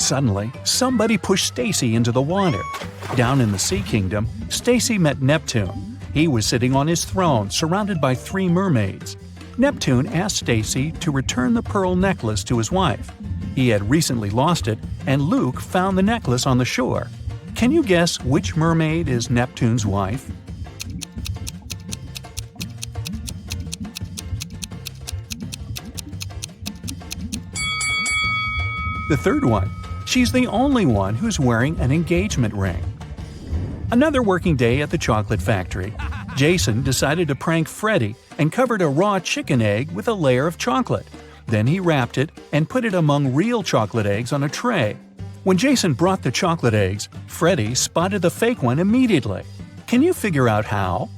Suddenly, somebody pushed Stacy into the water. Down in the Sea Kingdom, Stacy met Neptune. He was sitting on his throne, surrounded by 3 mermaids. Neptune asked Stacy to return the pearl necklace to his wife. He had recently lost it, and Luke found the necklace on the shore. Can you guess which mermaid is Neptune's wife? The third one. She's the only one who's wearing an engagement ring. Another working day at the chocolate factory. Jason decided to prank Freddy and covered a raw chicken egg with a layer of chocolate. Then he wrapped it and put it among real chocolate eggs on a tray. When Jason brought the chocolate eggs, Freddy spotted the fake one immediately. Can you figure out how?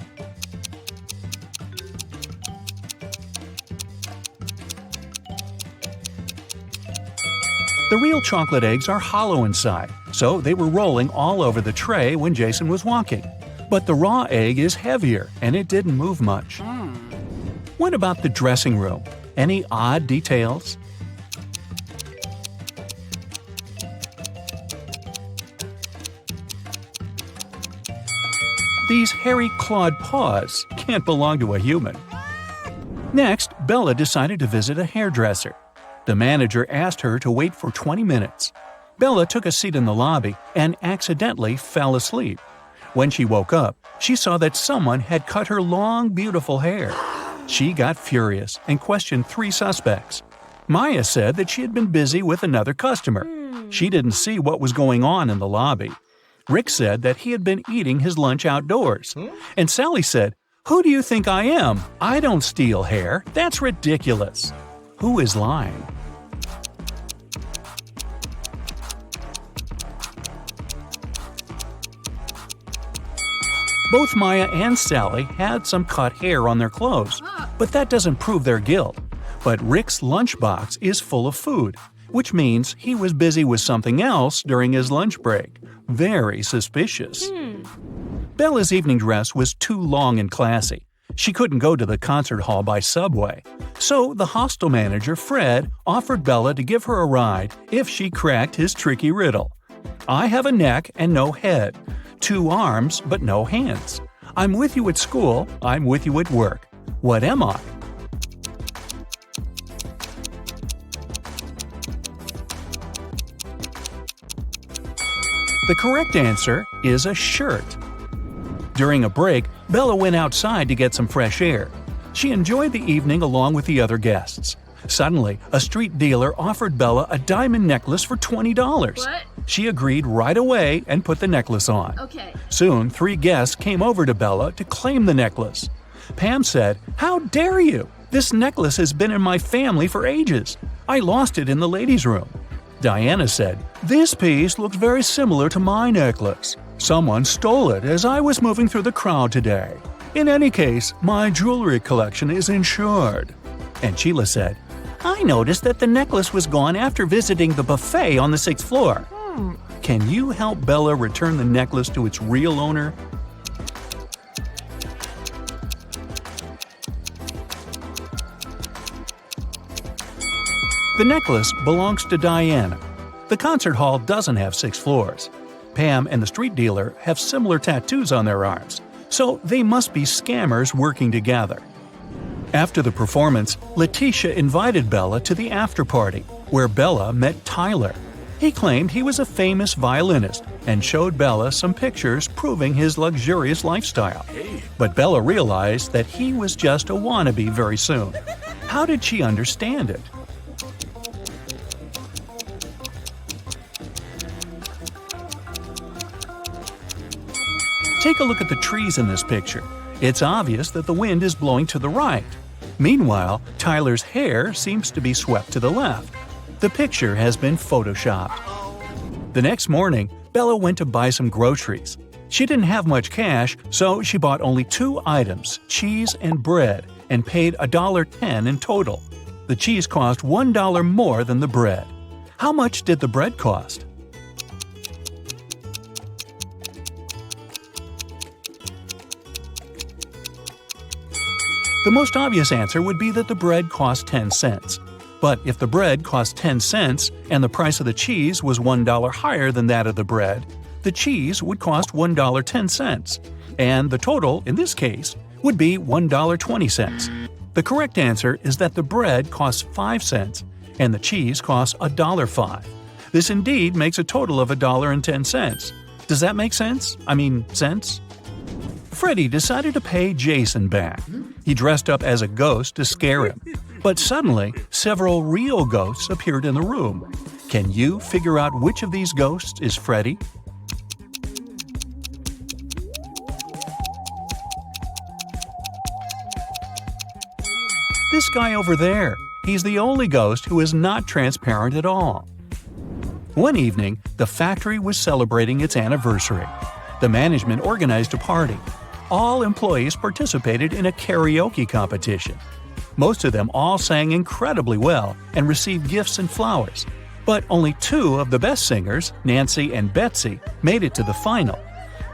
The real chocolate eggs are hollow inside, so they were rolling all over the tray when Jason was walking. But the raw egg is heavier, and it didn't move much. What about the dressing room? Any odd details? These hairy clawed paws can't belong to a human. Next, Bella decided to visit a hairdresser. The manager asked her to wait for 20 minutes. Bella took a seat in the lobby and accidentally fell asleep. When she woke up, she saw that someone had cut her long, beautiful hair. She got furious and questioned 3 suspects. Maya said that she had been busy with another customer. She didn't see what was going on in the lobby. Rick said that he had been eating his lunch outdoors. And Sally said, "Who do you think I am? I don't steal hair. That's ridiculous." Who is lying? Both Maya and Sally had some cut hair on their clothes, but that doesn't prove their guilt. But Rick's lunchbox is full of food, which means he was busy with something else during his lunch break. Very suspicious. Bella's evening dress was too long and classy. She couldn't go to the concert hall by subway. So the hostel manager, Fred, offered Bella to give her a ride if she cracked his tricky riddle. I have a neck and no head. 2 arms but no hands. I'm with you at school, I'm with you at work. What am I? The correct answer is a shirt. During a break, Bella went outside to get some fresh air. She enjoyed the evening along with the other guests. Suddenly, a street dealer offered Bella a diamond necklace for $20. What? She agreed right away and put the necklace on. Okay. Soon, 3 guests came over to Bella to claim the necklace. Pam said, "How dare you? This necklace has been in my family for ages. I lost it in the ladies' room." Diana said, "This piece looks very similar to my necklace. Someone stole it as I was moving through the crowd today. In any case, my jewelry collection is insured." And Sheila said, "I noticed that the necklace was gone after visiting the buffet on the 6th floor. Can you help Bella return the necklace to its real owner?" The necklace belongs to Diana. The concert hall doesn't have 6 floors. Pam and the street dealer have similar tattoos on their arms, so they must be scammers working together. After the performance, Letitia invited Bella to the after-party, where Bella met Tyler. He claimed he was a famous violinist and showed Bella some pictures proving his luxurious lifestyle. But Bella realized that he was just a wannabe very soon. How did she understand it? Take a look at the trees in this picture. It's obvious that the wind is blowing to the right. Meanwhile, Tyler's hair seems to be swept to the left. The picture has been photoshopped. The next morning, Bella went to buy some groceries. She didn't have much cash, so she bought only 2 items, cheese and bread, and paid $1.10 in total. The cheese cost $1 more than the bread. How much did the bread cost? The most obvious answer would be that the bread cost 10 cents. But if the bread cost 10 cents and the price of the cheese was $1 higher than that of the bread, the cheese would cost $1.10, and the total, in this case, would be $1.20. The correct answer is that the bread costs 5 cents and the cheese costs $1.05. This indeed makes a total of $1.10. Does that make sense? Sense? Freddy decided to pay Jason back. He dressed up as a ghost to scare him. But suddenly, several real ghosts appeared in the room. Can you figure out which of these ghosts is Freddy? This guy over there. He's the only ghost who is not transparent at all. One evening, the factory was celebrating its anniversary. The management organized a party. All employees participated in a karaoke competition. Most of them all sang incredibly well and received gifts and flowers. But only 2 of the best singers, Nancy and Betsy, made it to the final.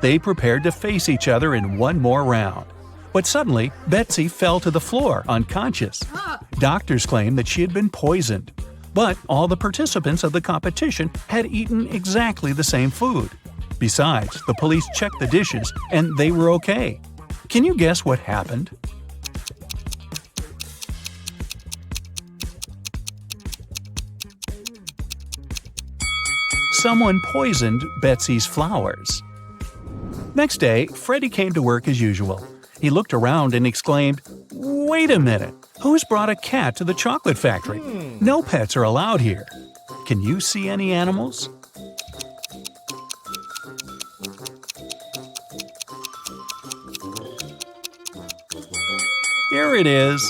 They prepared to face each other in one more round. But suddenly, Betsy fell to the floor, unconscious. Doctors claimed that she had been poisoned. But all the participants of the competition had eaten exactly the same food. Besides, the police checked the dishes and they were okay. Can you guess what happened? Someone poisoned Betsy's flowers. Next day, Freddy came to work as usual. He looked around and exclaimed, "Wait a minute! Who's brought a cat to the chocolate factory? No pets are allowed here. Can you see any animals?" Here it is.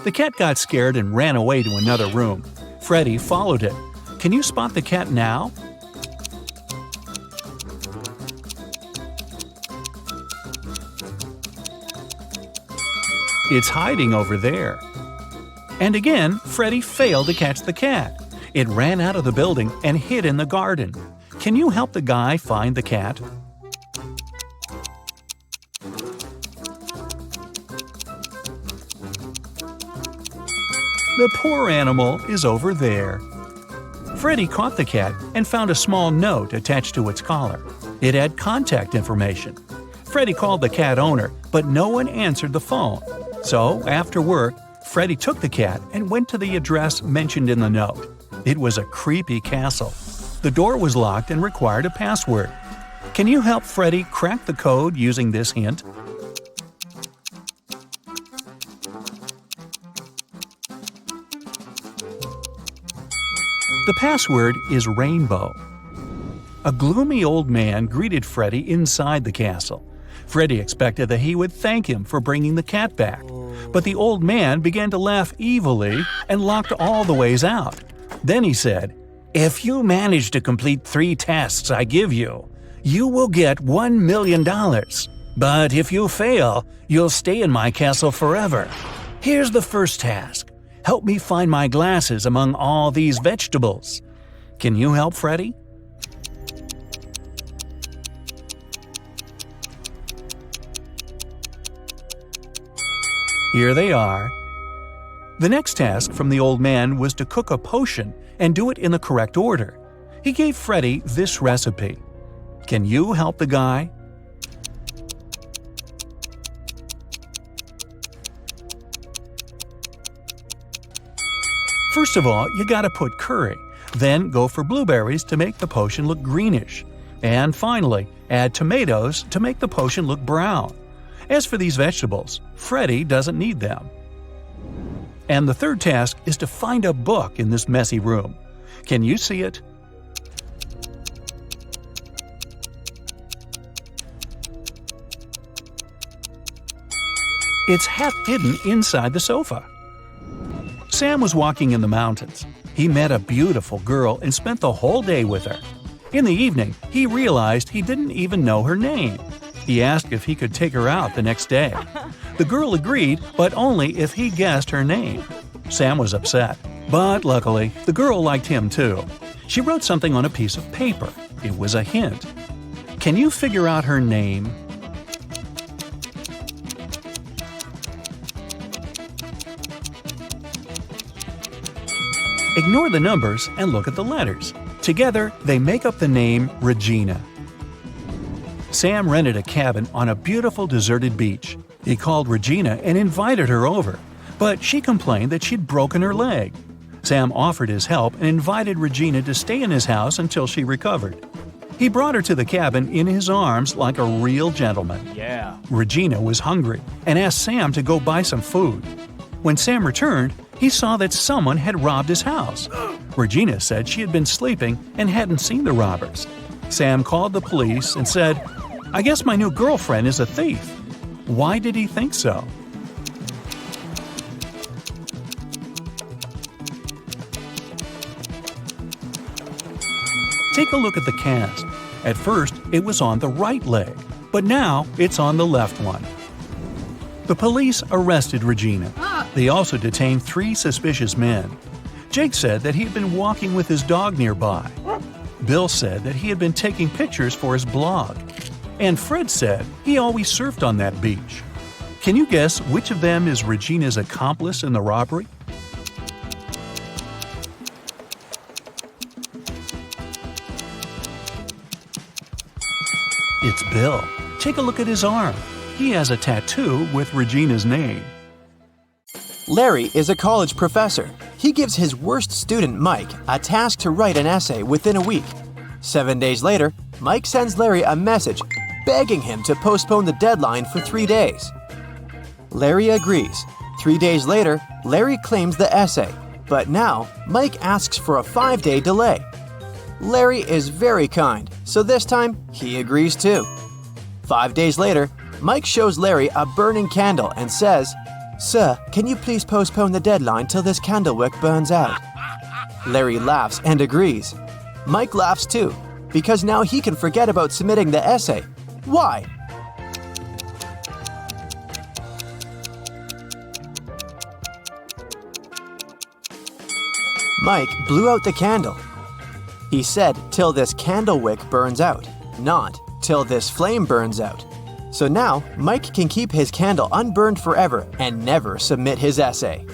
The cat got scared and ran away to another room. Freddy followed it. Can you spot the cat now? It's hiding over there. And again, Freddy failed to catch the cat. It ran out of the building and hid in the garden. Can you help the guy find the cat? The poor animal is over there. Freddy caught the cat and found a small note attached to its collar. It had contact information. Freddy called the cat owner, but no one answered the phone. So, after work, Freddy took the cat and went to the address mentioned in the note. It was a creepy castle. The door was locked and required a password. Can you help Freddy crack the code using this hint? The password is rainbow. A gloomy old man greeted Freddy inside the castle. Freddy expected that he would thank him for bringing the cat back. But the old man began to laugh evilly and locked all the ways out. Then he said, "If you manage to complete 3 tasks I give you, you will get $1 million. But if you fail, you'll stay in my castle forever. Here's the first task. Help me find my glasses among all these vegetables." Can you help Freddy? Here they are. The next task from the old man was to cook a potion and do it in the correct order. He gave Freddy this recipe. Can you help the guy? First of all, you gotta put curry. Then go for blueberries to make the potion look greenish. And finally, add tomatoes to make the potion look brown. As for these vegetables, Freddy doesn't need them. And the third task is to find a book in this messy room. Can you see it? It's half hidden inside the sofa. Sam was walking in the mountains. He met a beautiful girl and spent the whole day with her. In the evening, he realized he didn't even know her name. He asked if he could take her out the next day. The girl agreed, but only if he guessed her name. Sam was upset, but luckily, the girl liked him too. She wrote something on a piece of paper. It was a hint. Can you figure out her name? Ignore the numbers and look at the letters. Together, they make up the name Regina. Sam rented a cabin on a beautiful deserted beach. He called Regina and invited her over, but she complained that she'd broken her leg. Sam offered his help and invited Regina to stay in his house until she recovered. He brought her to the cabin in his arms like a real gentleman. Yeah. Regina was hungry and asked Sam to go buy some food. When Sam returned, he saw that someone had robbed his house. Regina said she had been sleeping and hadn't seen the robbers. Sam called the police and said, "I guess my new girlfriend is a thief." Why did he think so? Take a look at the cast. At first, it was on the right leg, but now it's on the left one. The police arrested Regina. They also detained 3 suspicious men. Jake said that he had been walking with his dog nearby. Bill said that he had been taking pictures for his blog. And Fred said he always surfed on that beach. Can you guess which of them is Regina's accomplice in the robbery? It's Bill. Take a look at his arm. He has a tattoo with Regina's name. Larry is a college professor. He gives his worst student, Mike, a task to write an essay within a week. 7 days later, Mike sends Larry a message begging him to postpone the deadline for 3 days. Larry agrees. 3 days later, Larry claims the essay, but now Mike asks for a 5-day delay. Larry is very kind, so this time he agrees too. 5 days later, Mike shows Larry a burning candle and says, "Sir, can you please postpone the deadline till this candle wick burns out?" Larry laughs and agrees. Mike laughs too, because now he can forget about submitting the essay. Why? Mike blew out the candle. He said, "Till this candle wick burns out," not "till this flame burns out." So now, Mike can keep his candle unburned forever and never submit his essay.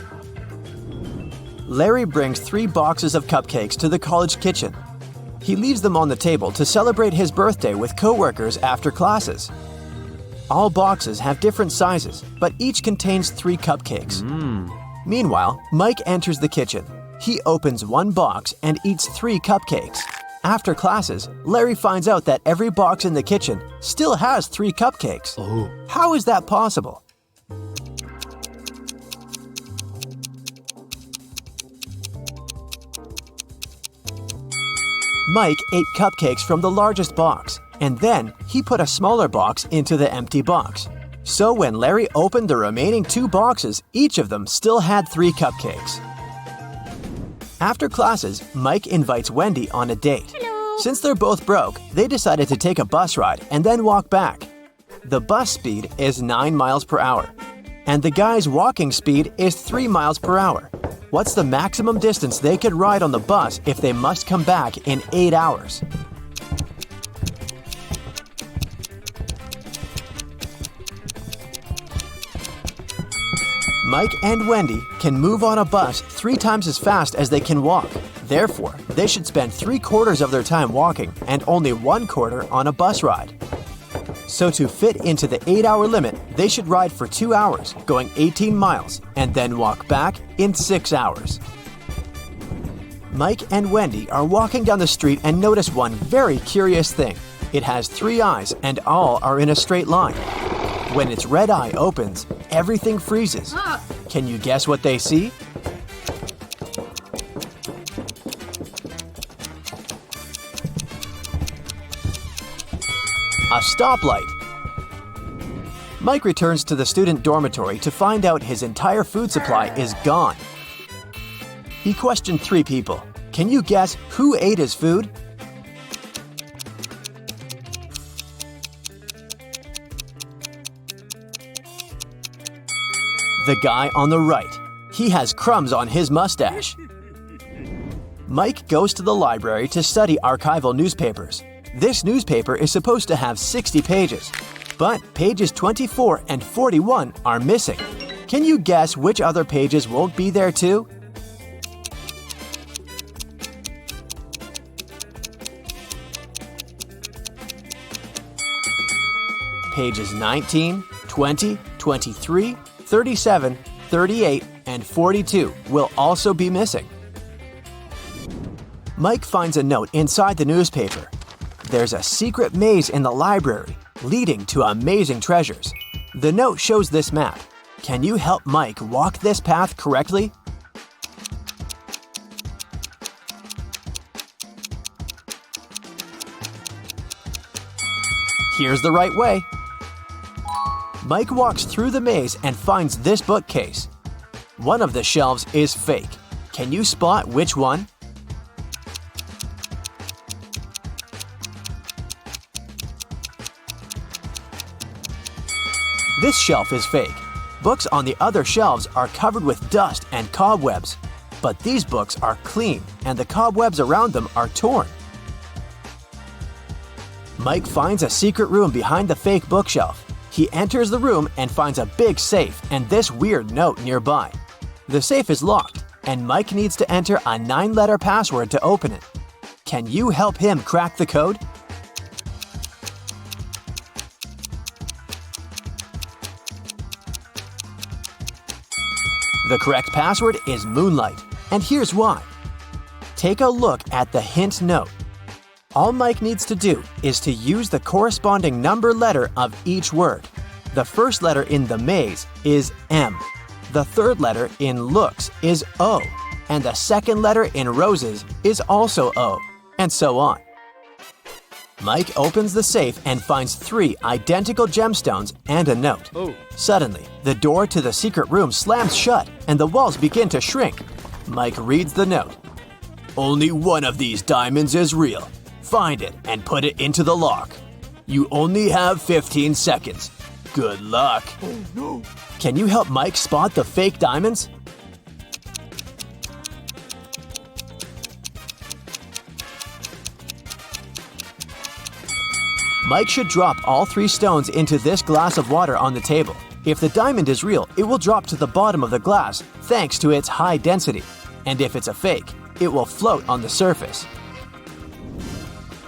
Larry brings 3 boxes of cupcakes to the college kitchen. He leaves them on the table to celebrate his birthday with coworkers after classes. All boxes have different sizes, but each contains 3 cupcakes. Meanwhile, Mike enters the kitchen. He opens one box and eats 3 cupcakes. After classes, Larry finds out that every box in the kitchen still has 3 cupcakes. How is that possible? Mike ate cupcakes from the largest box, and then he put a smaller box into the empty box. So when Larry opened the remaining 2 boxes, each of them still had 3 cupcakes. After classes, Mike invites Wendy on a date. Since they're both broke, they decided to take a bus ride and then walk back. The bus speed is 9 miles per hour, and the guy's walking speed is 3 miles per hour. What's the maximum distance they could ride on the bus if they must come back in 8 hours? Mike and Wendy can move on a bus 3 times as fast as they can walk. Therefore, they should spend 3/4 of their time walking and only 1/4 on a bus ride. So to fit into the 8-hour limit, they should ride for 2 hours, going 18 miles, and then walk back in 6 hours. Mike and Wendy are walking down the street and notice one very curious thing. It has 3 eyes and all are in a straight line. When its red eye opens, everything freezes. Can you guess what they see? A stoplight. Mike returns to the student dormitory to find out his entire food supply is gone. He questioned 3 people. Can you guess who ate his food? The guy on the right. He has crumbs on his mustache. Mike goes to the library to study archival newspapers. This newspaper is supposed to have 60 pages, but pages 24 and 41 are missing. Can you guess which other pages won't be there too? pages 19, 20, 23, 37, 38, and 42 will also be missing. Mike finds a note inside the newspaper. There's a secret maze in the library leading to amazing treasures. The note shows this map. Can you help Mike walk this path correctly? Here's the right way. Mike walks through the maze and finds this bookcase. One of the shelves is fake. Can you spot which one? This shelf is fake. Books on the other shelves are covered with dust and cobwebs. But these books are clean and the cobwebs around them are torn. Mike finds a secret room behind the fake bookshelf. He enters the room and finds a big safe and this weird note nearby. The safe is locked, and Mike needs to enter a 9-letter password to open it. Can you help him crack the code? The correct password is Moonlight, and here's why. Take a look at the hint note. All Mike needs to do is to use the corresponding number letter of each word. The first letter in the maze is M. The third letter in looks is O. And the second letter in roses is also O. And so on. Mike opens the safe and finds 3 identical gemstones and a note. Suddenly, the door to the secret room slams shut and the walls begin to shrink. Mike reads the note. Only one of these diamonds is real. Find it and put it into the lock. You only have 15 seconds. Good luck. Oh no. Can you help Mike spot the fake diamonds? Mike should drop all 3 stones into this glass of water on the table. If the diamond is real, it will drop to the bottom of the glass thanks to its high density. And if it's a fake, it will float on the surface.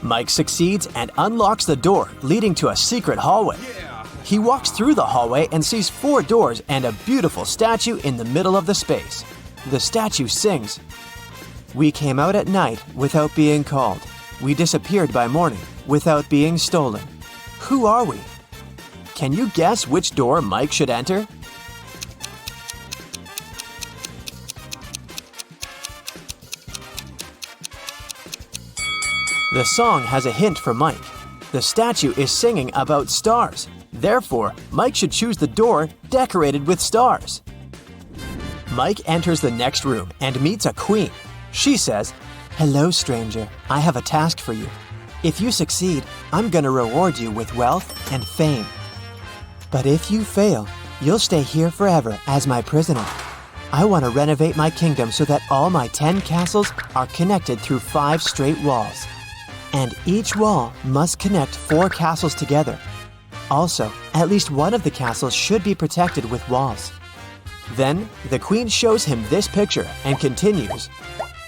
Mike succeeds and unlocks the door, leading to a secret hallway. He walks through the hallway and sees 4 doors and a beautiful statue in the middle of the space. The statue sings, "We came out at night without being called. We disappeared by morning without being stolen. Who are we?" Can you guess which door Mike should enter? The song has a hint for Mike. The statue is singing about stars. Therefore, Mike should choose the door decorated with stars. Mike enters the next room and meets a queen. She says, "Hello, stranger. I have a task for you. If you succeed, I'm going to reward you with wealth and fame. But if you fail, you'll stay here forever as my prisoner. I want to renovate my kingdom so that all my 10 castles are connected through 5 straight walls. And each wall must connect 4 castles together. Also, at least one of the castles should be protected with walls." Then, the queen shows him this picture and continues,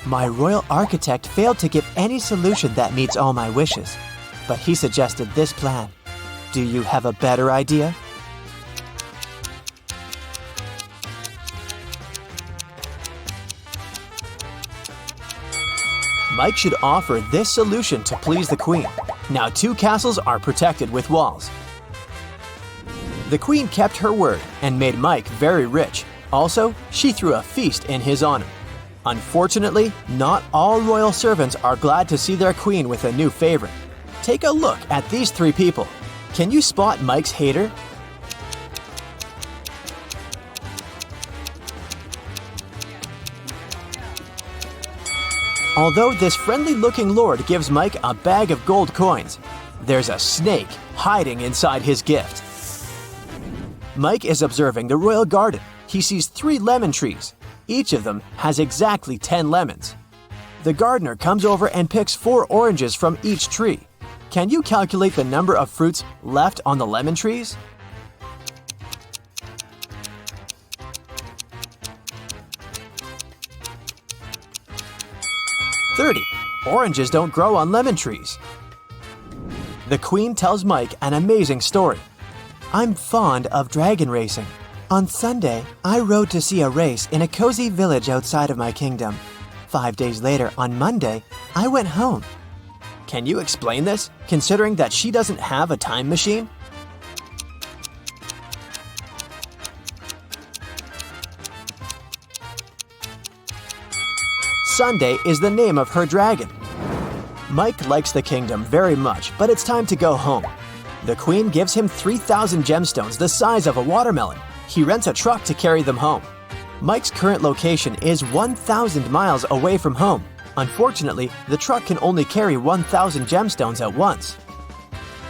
"My royal architect failed to give any solution that meets all my wishes, but he suggested this plan. Do you have a better idea?" Mike should offer this solution to please the queen. Now 2 castles are protected with walls. The queen kept her word and made Mike very rich. Also, she threw a feast in his honor. Unfortunately, not all royal servants are glad to see their queen with a new favorite. Take a look at these 3 people. Can you spot Mike's hater? Although this friendly-looking lord gives Mike a bag of gold coins, there's a snake hiding inside his gift. Mike is observing the royal garden. He sees 3 lemon trees. Each of them has exactly 10 lemons. The gardener comes over and picks 4 oranges from each tree. Can you calculate the number of fruits left on the lemon trees? Oranges don't grow on lemon trees. The queen tells Mike an amazing story. I'm fond of dragon racing. On Sunday, I rode to see a race in a cozy village outside of my kingdom. 5 days later, on Monday, I went home. Can you explain this, considering that she doesn't have a time machine? Sunday is the name of her dragon. Mike likes the kingdom very much, but it's time to go home. The queen gives him 3,000 gemstones the size of a watermelon. He rents a truck to carry them home. Mike's current location is 1,000 miles away from home. Unfortunately, the truck can only carry 1,000 gemstones at once.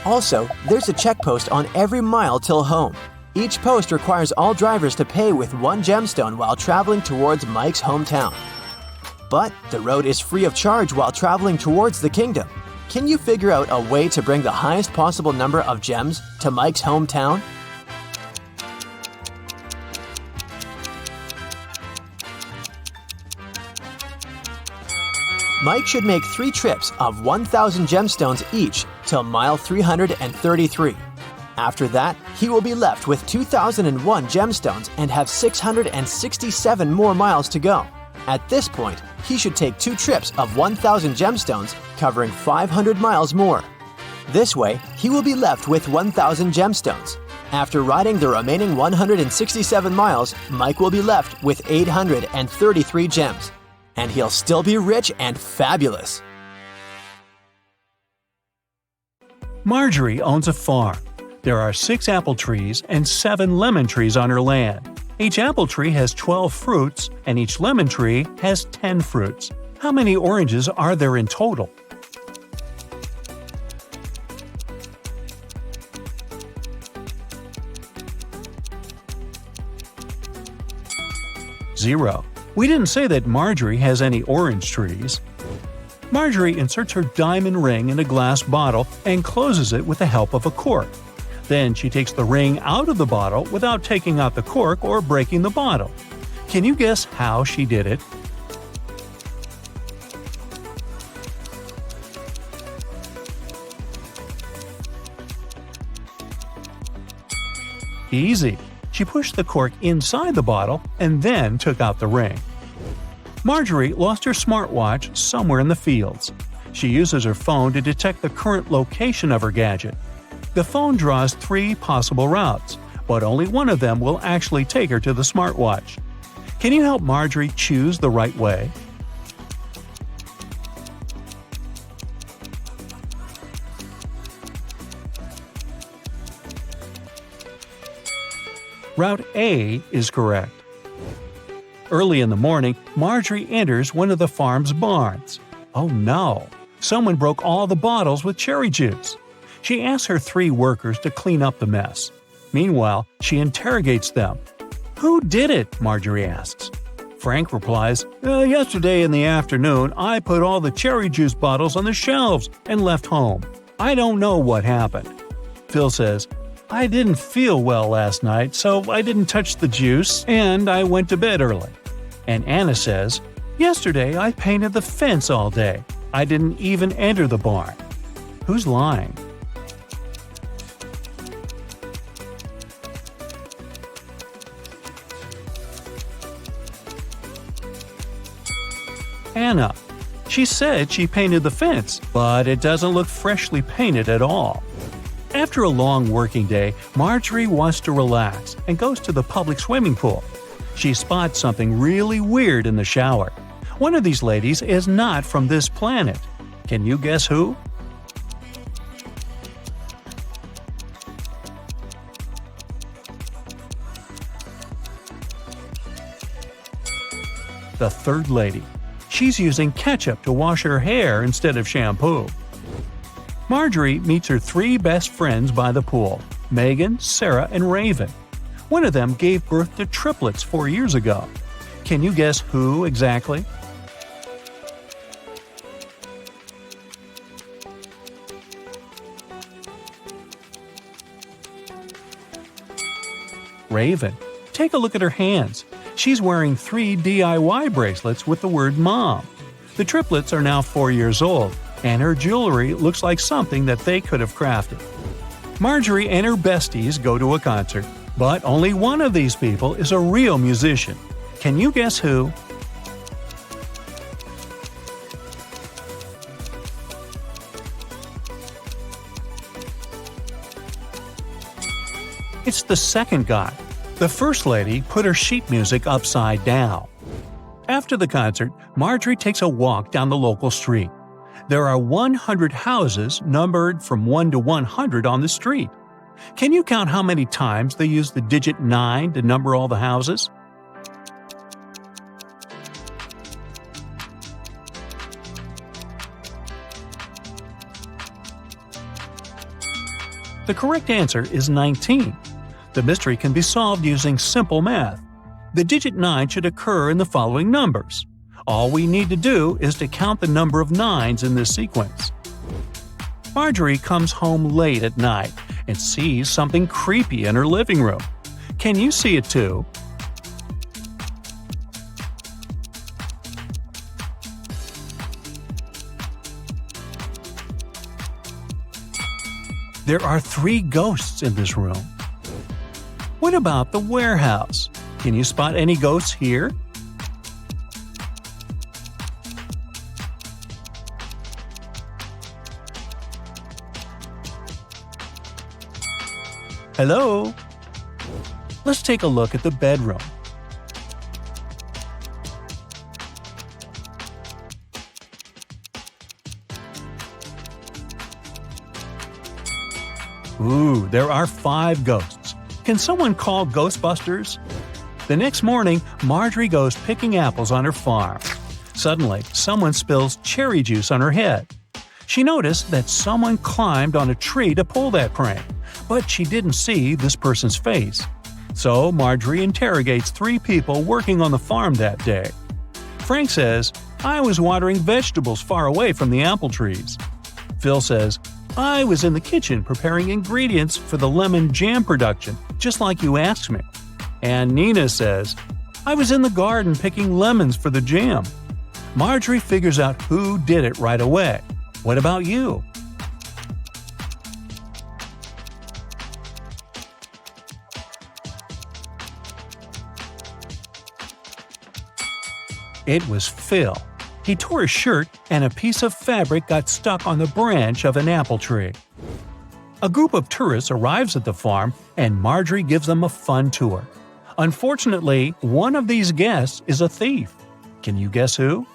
Also, there's a check post on every mile till home. Each post requires all drivers to pay with 1 gemstone while traveling towards Mike's hometown. But the road is free of charge while traveling towards the kingdom. Can you figure out a way to bring the highest possible number of gems to Mike's hometown? Mike should make 3 trips of 1,000 gemstones each till mile 333. After that, he will be left with 2,001 gemstones and have 667 more miles to go. At this point, he should take 2 trips of 1,000 gemstones, covering 500 miles more. This way, he will be left with 1,000 gemstones. After riding the remaining 167 miles, Mike will be left with 833 gems. And he'll still be rich and fabulous. Marjorie owns a farm. There are 6 apple trees and 7 lemon trees on her land. Each apple tree has 12 fruits, and each lemon tree has 10 fruits. How many oranges are there in total? Zero. We didn't say that Marjorie has any orange trees. Marjorie inserts her diamond ring in a glass bottle and closes it with the help of a cork. Then she takes the ring out of the bottle without taking out the cork or breaking the bottle. Can you guess how she did it? Easy. She pushed the cork inside the bottle and then took out the ring. Marjorie lost her smartwatch somewhere in the fields. She uses her phone to detect the current location of her gadget. The phone draws 3 possible routes, but only one of them will actually take her to the smartwatch. Can you help Marjorie choose the right way? Route A is correct. Early in the morning, Marjorie enters one of the farm's barns. Oh no! Someone broke all the bottles with cherry juice. She asks her 3 workers to clean up the mess. Meanwhile, she interrogates them. "Who did it?" Marjorie asks. Frank replies, "Yesterday in the afternoon, I put all the cherry juice bottles on the shelves and left home. I don't know what happened." Phil says, "I didn't feel well last night, so I didn't touch the juice, and I went to bed early." And Anna says, "Yesterday I painted the fence all day. I didn't even enter the barn." Who's lying? Anna. She said she painted the fence, but it doesn't look freshly painted at all. After a long working day, Marjorie wants to relax and goes to the public swimming pool. She spots something really weird in the shower. One of these ladies is not from this planet. Can you guess who? The third lady. She's using ketchup to wash her hair instead of shampoo. Marjorie meets her 3 best friends by the pool, Megan, Sarah, and Raven. One of them gave birth to triplets 4 years ago. Can you guess who exactly? Raven. Take a look at her hands. She's wearing 3 DIY bracelets with the word Mom. The triplets are now 4 years old, and her jewelry looks like something that they could have crafted. Marjorie and her besties go to a concert, but only one of these people is a real musician. Can you guess who? It's the second guy. The first lady put her sheet music upside down. After the concert, Marjorie takes a walk down the local street. There are 100 houses numbered from 1 to 100 on the street. Can you count how many times they use the digit 9 to number all the houses? The correct answer is 19. The mystery can be solved using simple math. The digit 9 should occur in the following numbers. All we need to do is to count the number of 9s in this sequence. Marjorie comes home late at night and sees something creepy in her living room. Can you see it too? There are 3 ghosts in this room. What about the warehouse? Can you spot any ghosts here? Hello? Let's take a look at the bedroom. Ooh, there are 5 ghosts. Can someone call Ghostbusters? The next morning, Marjorie goes picking apples on her farm. Suddenly, someone spills cherry juice on her head. She noticed that someone climbed on a tree to pull that prank, but she didn't see this person's face. So Marjorie interrogates 3 people working on the farm that day. Frank says, "I was watering vegetables far away from the apple trees." Phil says, "I was in the kitchen preparing ingredients for the lemon jam production, just like you asked me." And Nina says, "I was in the garden picking lemons for the jam." Marjorie figures out who did it right away. What about you? It was Phil. He tore his shirt and a piece of fabric got stuck on the branch of an apple tree. A group of tourists arrives at the farm and Marjorie gives them a fun tour. Unfortunately, one of these guests is a thief. Can you guess who?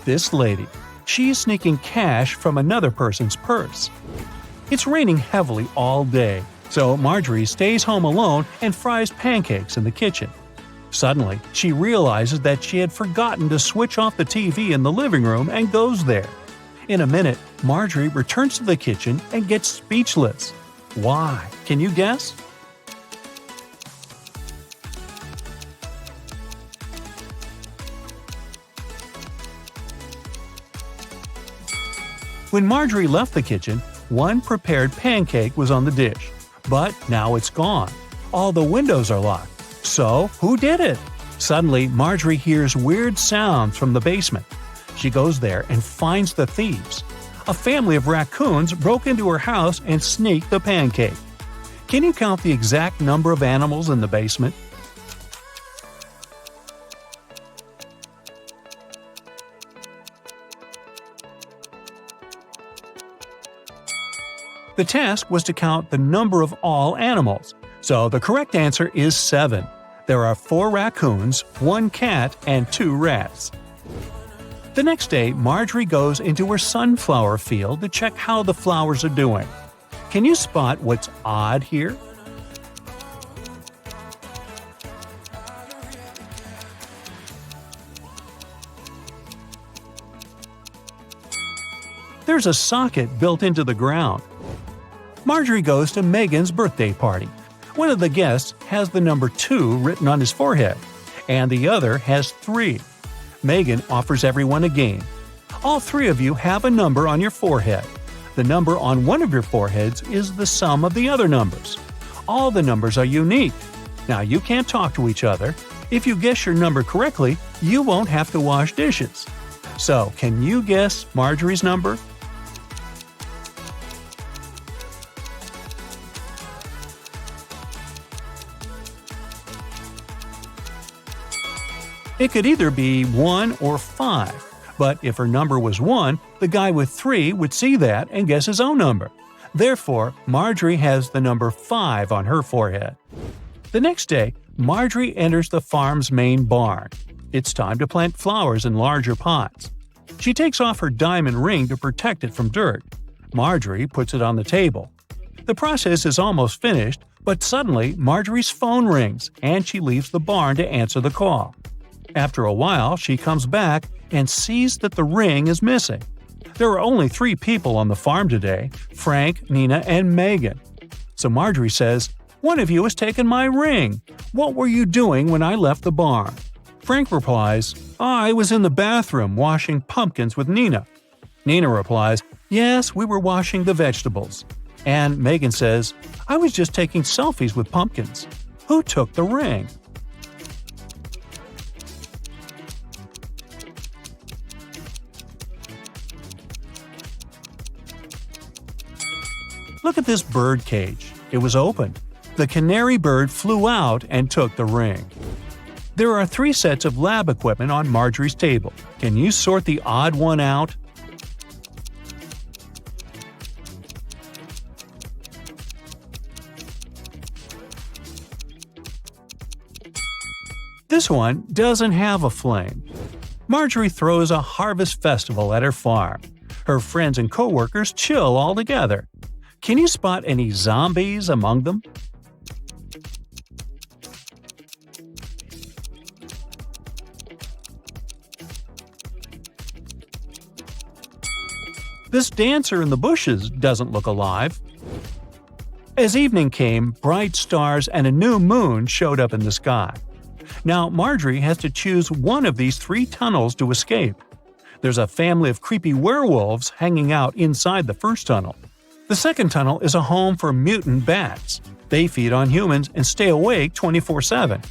This lady. She's sneaking cash from another person's purse. It's raining heavily all day, so Marjorie stays home alone and fries pancakes in the kitchen. Suddenly, she realizes that she had forgotten to switch off the TV in the living room and goes there. In a minute, Marjorie returns to the kitchen and gets speechless. Why? Can you guess? When Marjorie left the kitchen, one prepared pancake was on the dish, but now it's gone. All the windows are locked. So, who did it? Suddenly, Marjorie hears weird sounds from the basement. She goes there and finds the thieves. A family of raccoons broke into her house and sneaked the pancake. Can you count the exact number of animals in the basement? The task was to count the number of all animals, so the correct answer is 7. There are 4 raccoons, 1 cat, and 2 rats. The next day, Marjorie goes into her sunflower field to check how the flowers are doing. Can you spot what's odd here? There's a socket built into the ground. Marjorie goes to Megan's birthday party. One of the guests has the number 2 written on his forehead, and the other has 3. Megan offers everyone a game. All 3 of you have a number on your forehead. The number on one of your foreheads is the sum of the other numbers. All the numbers are unique. Now you can't talk to each other. If you guess your number correctly, you won't have to wash dishes. So, can you guess Marjorie's number? It could either be 1 or 5, but if her number was 1, the guy with 3 would see that and guess his own number. Therefore, Marjorie has the number 5 on her forehead. The next day, Marjorie enters the farm's main barn. It's time to plant flowers in larger pots. She takes off her diamond ring to protect it from dirt. Marjorie puts it on the table. The process is almost finished, but suddenly Marjorie's phone rings and she leaves the barn to answer the call. After a while, she comes back and sees that the ring is missing. There are only 3 people on the farm today: Frank, Nina, and Megan. So Marjorie says, "One of you has taken my ring. What were you doing when I left the barn?" Frank replies, "I was in the bathroom washing pumpkins with Nina." Nina replies, "Yes, we were washing the vegetables." And Megan says, "I was just taking selfies with pumpkins. Who took the ring?" Look at this bird cage. It was opened. The canary bird flew out and took the ring. There are 3 sets of lab equipment on Marjorie's table. Can you sort the odd one out? This one doesn't have a flame. Marjorie throws a harvest festival at her farm. Her friends and coworkers chill all together. Can you spot any zombies among them? This dancer in the bushes doesn't look alive. As evening came, bright stars and a new moon showed up in the sky. Now Marjorie has to choose one of these 3 tunnels to escape. There's a family of creepy werewolves hanging out inside the first tunnel. The second tunnel is a home for mutant bats. They feed on humans and stay awake 24/7.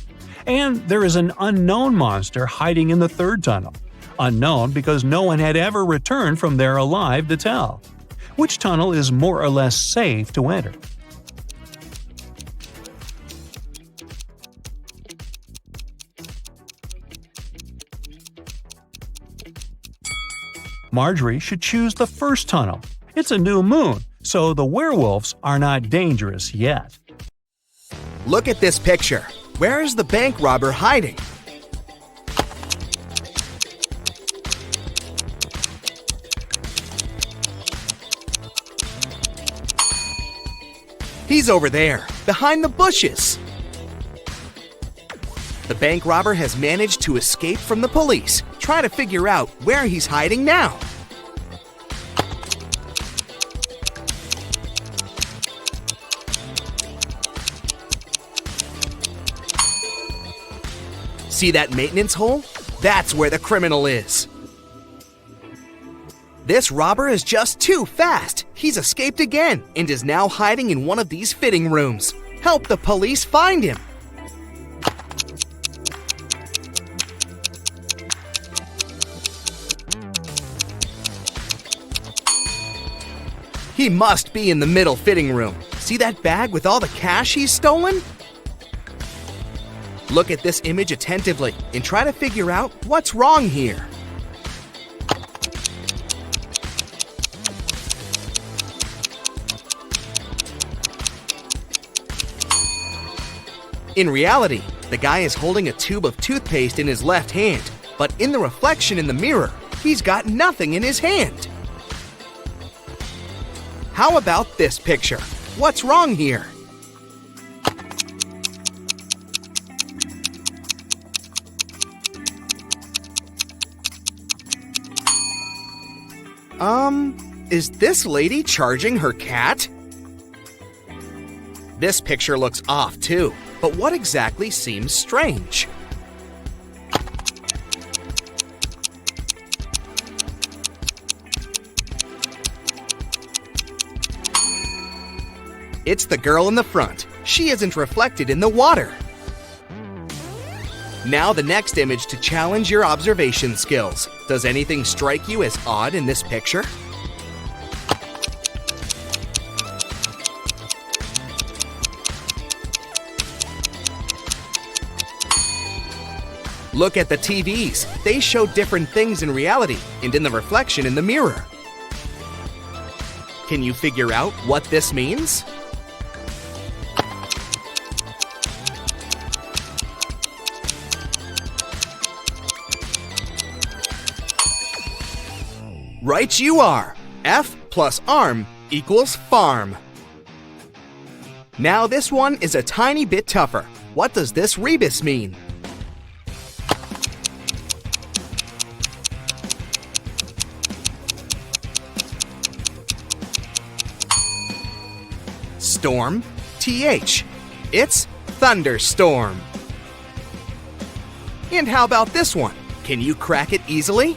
And there is an unknown monster hiding in the third tunnel. Unknown because no one had ever returned from there alive to tell. Which tunnel is more or less safe to enter? Marjorie should choose the first tunnel. It's a new moon, so the werewolves are not dangerous yet. Look at this picture. Where is the bank robber hiding? He's over there, behind the bushes. The bank robber has managed to escape from the police. Try to figure out where he's hiding now. See that maintenance hole? That's where the criminal is. This robber is just too fast. He's escaped again and is now hiding in one of these fitting rooms. Help the police find him. He must be in the middle fitting room. See that bag with all the cash he's stolen? Look at this image attentively and try to figure out what's wrong here. In reality, the guy is holding a tube of toothpaste in his left hand, but in the reflection in the mirror, he's got nothing in his hand. How about this picture? What's wrong here? Is this lady charging her cat? This picture looks off too, but what exactly seems strange? It's the girl in the front. She isn't reflected in the water. Now the next image to challenge your observation skills. Does anything strike you as odd in this picture? Look at the TVs. They show different things in reality and in the reflection in the mirror. Can you figure out what this means? Right you are! F plus arm equals farm. Now this one is a tiny bit tougher. What does this rebus mean? Storm, TH. It's thunderstorm. And how about this one? Can you crack it easily?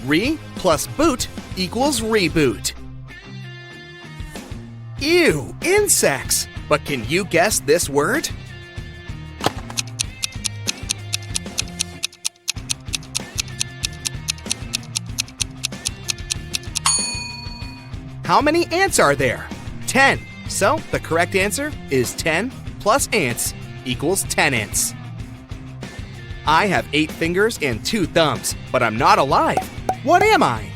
Re plus boot equals reboot. Ew, insects! But can you guess this word? How many ants are there? 10. So the correct answer is 10 plus ants equals 10 ants. I have 8 fingers and 2 thumbs, but I'm not alive. What am I?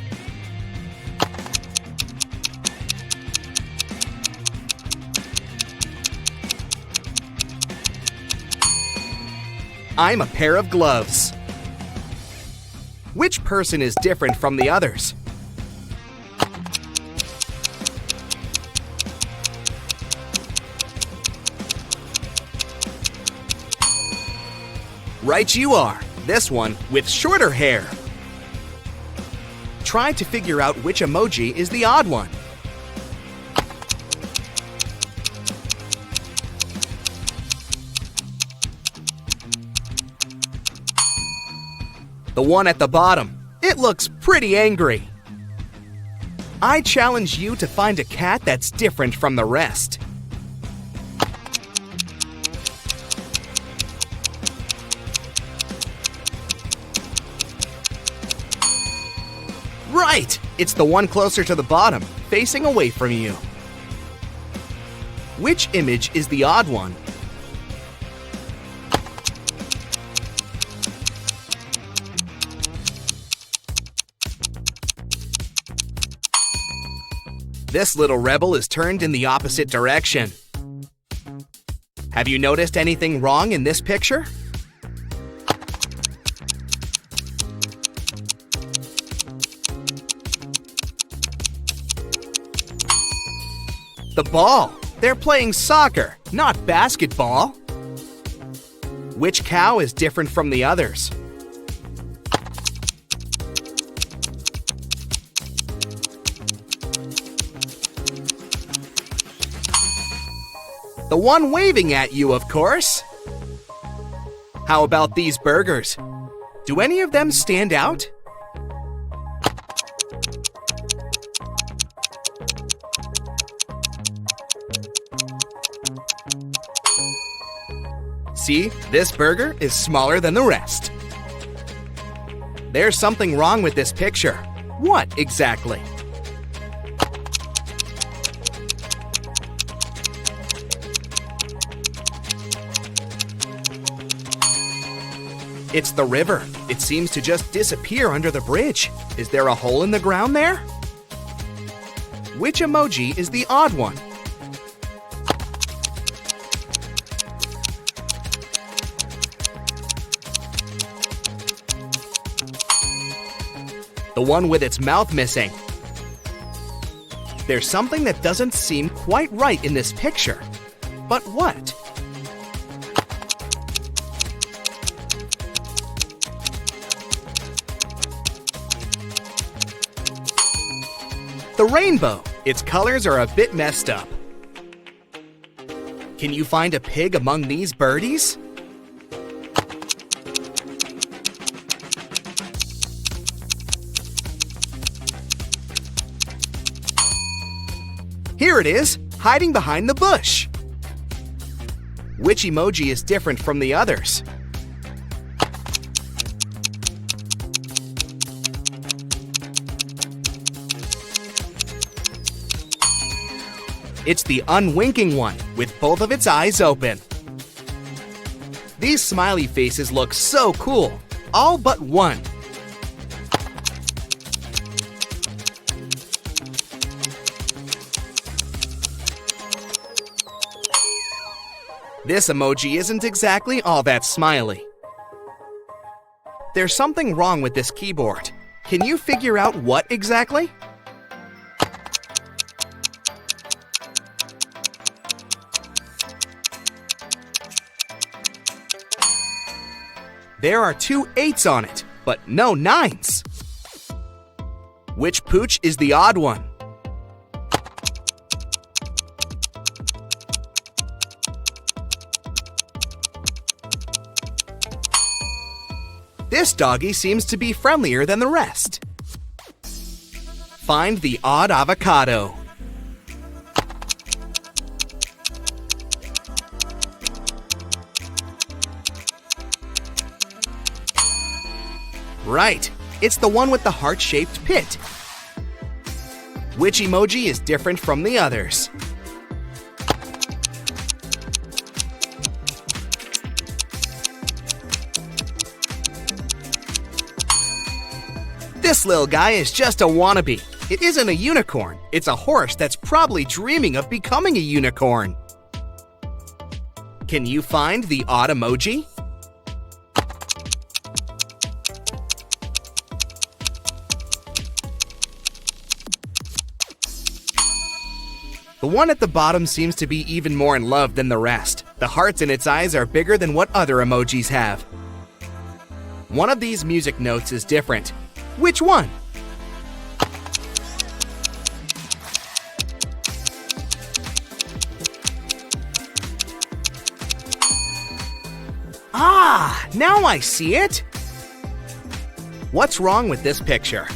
I'm a pair of gloves. Which person is different from the others? Right you are, this one with shorter hair. Try to figure out which emoji is the odd one. The one at the bottom. It looks pretty angry. I challenge you to find a cat that's different from the rest. Right! It's the one closer to the bottom, facing away from you. Which image is the odd one? This little rebel is turned in the opposite direction. Have you noticed anything wrong in this picture? The ball. They're playing soccer, not basketball. Which cow is different from the others? The one waving at you, of course. How about these burgers? Do any of them stand out? See, this burger is smaller than the rest. There's something wrong with this picture. What exactly? It's the river. It seems to just disappear under the bridge. Is there a hole in the ground there? Which emoji is the odd one? The one with its mouth missing. There's something that doesn't seem quite right in this picture. But what? The rainbow. Its colors are a bit messed up. Can you find a pig among these birdies? Here it is, hiding behind the bush. Which emoji is different from the others? It's the unwinking one, with both of its eyes open. These smiley faces look so cool, all but one. This emoji isn't exactly all that smiley. There's something wrong with this keyboard. Can you figure out what exactly? There are 2 8s on it, but no 9s. Which pooch is the odd one? This doggy seems to be friendlier than the rest. Find the odd avocado. Right, it's the one with the heart-shaped pit. Which emoji is different from the others? This little guy is just a wannabe. It isn't a unicorn, it's a horse that's probably dreaming of becoming a unicorn. Can you find the odd emoji? The one at the bottom seems to be even more in love than the rest. The hearts in its eyes are bigger than what other emojis have. One of these music notes is different. Which one? Ah, now I see it! What's wrong with this picture?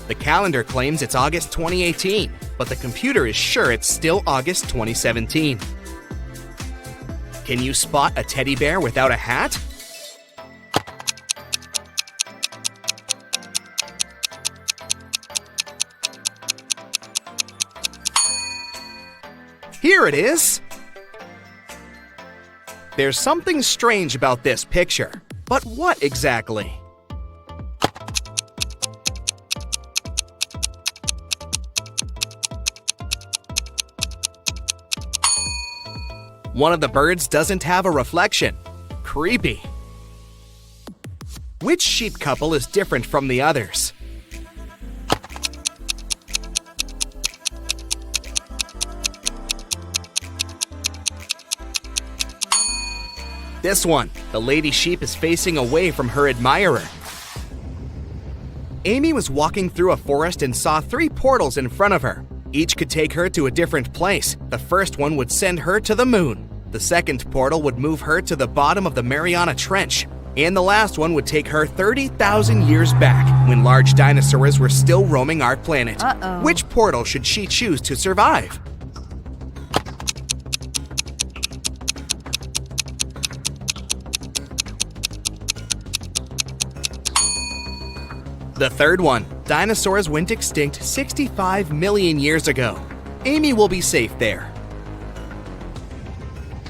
The calendar claims it's August 2018, but the computer is sure it's still August 2017. Can you spot a teddy bear without a hat? Here it is! There's something strange about this picture, but what exactly? One of the birds doesn't have a reflection. Creepy. Which sheep couple is different from the others? This one, the lady sheep is facing away from her admirer. Amy was walking through a forest and saw 3 portals in front of her. Each could take her to a different place. The first one would send her to the moon. The second portal would move her to the bottom of the Mariana Trench. And the last one would take her 30,000 years back, when large dinosaurs were still roaming our planet. Which portal should she choose to survive? The third one. Dinosaurs went extinct 65 million years ago. Amy will be safe there.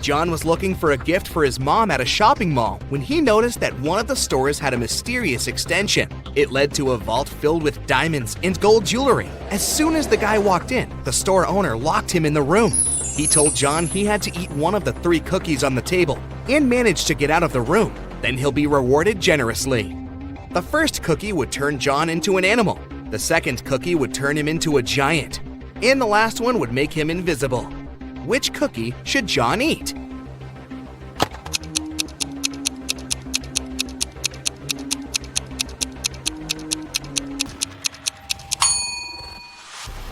John was looking for a gift for his mom at a shopping mall when he noticed that one of the stores had a mysterious extension. It led to a vault filled with diamonds and gold jewelry. As soon as the guy walked in, the store owner locked him in the room. He told John he had to eat one of the 3 cookies on the table and manage to get out of the room. Then he'll be rewarded generously. The first cookie would turn John into an animal. The second cookie would turn him into a giant. And the last one would make him invisible. Which cookie should John eat?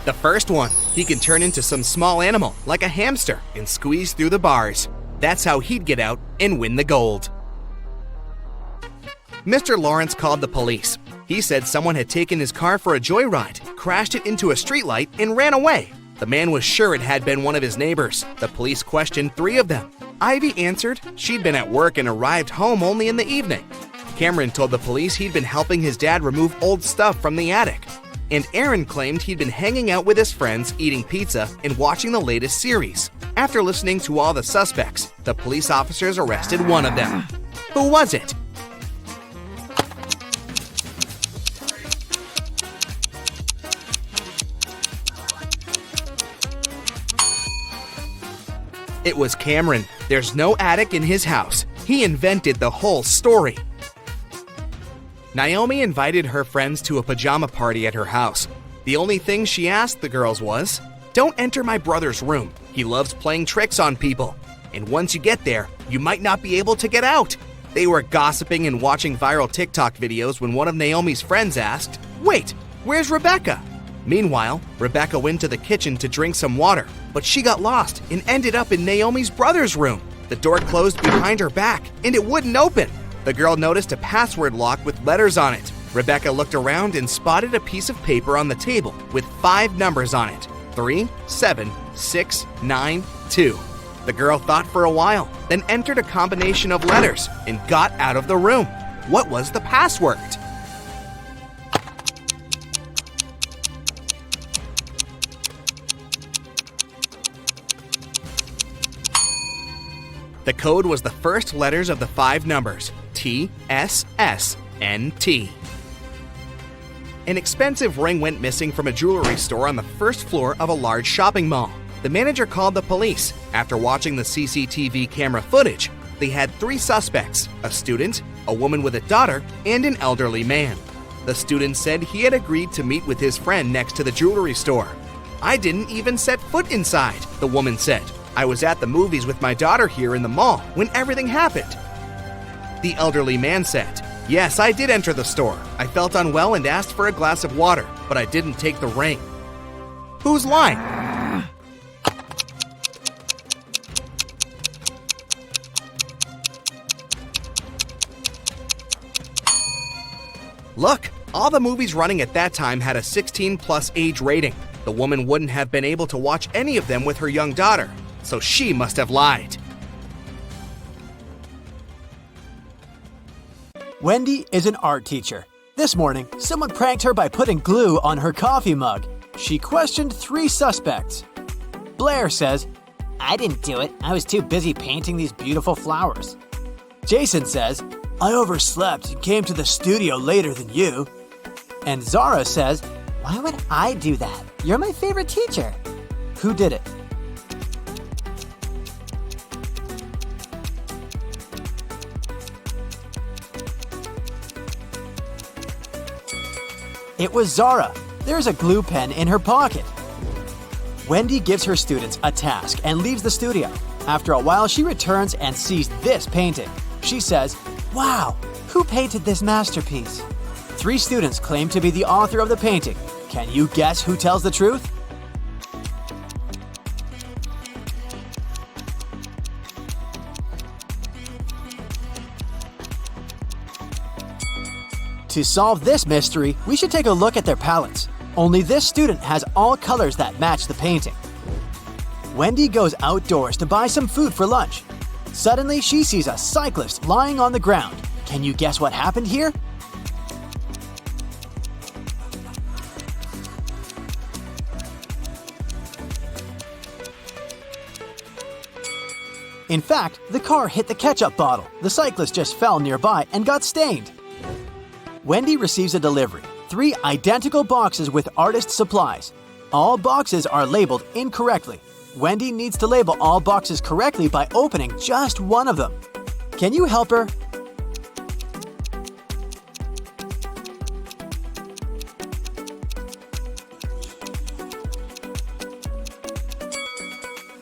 The first one. He can turn into some small animal, like a hamster, and squeeze through the bars. That's how he'd get out and win the gold. Mr. Lawrence called the police. He said someone had taken his car for a joyride, crashed it into a streetlight, and ran away. The man was sure it had been one of his neighbors. The police questioned 3 of them. Ivy answered she'd been at work and arrived home only in the evening. Cameron told the police he'd been helping his dad remove old stuff from the attic. And Aaron claimed he'd been hanging out with his friends, eating pizza, and watching the latest series. After listening to all the suspects, the police officers arrested one of them. Who was it? It was Cameron. There's no attic in his house. He invented the whole story. Naomi invited her friends to a pajama party at her house. The only thing she asked the girls was, "Don't enter my brother's room. He loves playing tricks on people. And once you get there, you might not be able to get out." They were gossiping and watching viral TikTok videos when one of Naomi's friends asked, "Wait, where's Rebecca?" Meanwhile, Rebecca went to the kitchen to drink some water, but she got lost and ended up in Naomi's brother's room. The door closed behind her back, and it wouldn't open. The girl noticed a password lock with letters on it. Rebecca looked around and spotted a piece of paper on the table with 5 numbers on it: 3, 7, 6, 9, 2. The girl thought for a while, then entered a combination of letters and got out of the room. What was the password? The code was the first letters of the 5 numbers, T, S, S, N, T. An expensive ring went missing from a jewelry store on the first floor of a large shopping mall. The manager called the police. After watching the CCTV camera footage, they had 3 suspects: a student, a woman with a daughter, and an elderly man. The student said he had agreed to meet with his friend next to the jewelry store. "I didn't even set foot inside," the woman said. "I was at the movies with my daughter here in the mall when everything happened." The elderly man said, "Yes, I did enter the store. I felt unwell and asked for a glass of water, but I didn't take the ring." Who's lying? Look, all the movies running at that time had a 16+ age rating. The woman wouldn't have been able to watch any of them with her young daughter, so she must have lied. Wendy is an art teacher. This morning, someone pranked her by putting glue on her coffee mug. She questioned 3 suspects. Blair says, "I didn't do it. I was too busy painting these beautiful flowers." Jason says, "I overslept and came to the studio later than you." And Zara says, "Why would I do that? You're my favorite teacher." "Who did it?" It was Zara. There's a glue pen in her pocket. Wendy gives her students a task and leaves the studio. After a while, she returns and sees this painting. She says, "Wow, who painted this masterpiece?" 3 students claim to be the author of the painting. Can you guess who tells the truth? To solve this mystery, we should take a look at their palettes. Only this student has all colors that match the painting. Wendy goes outdoors to buy some food for lunch. Suddenly, she sees a cyclist lying on the ground. Can you guess what happened here? In fact, the car hit the ketchup bottle. The cyclist just fell nearby and got stained. Wendy receives a delivery. 3 identical boxes with artist supplies. All boxes are labeled incorrectly. Wendy needs to label all boxes correctly by opening just one of them. Can you help her?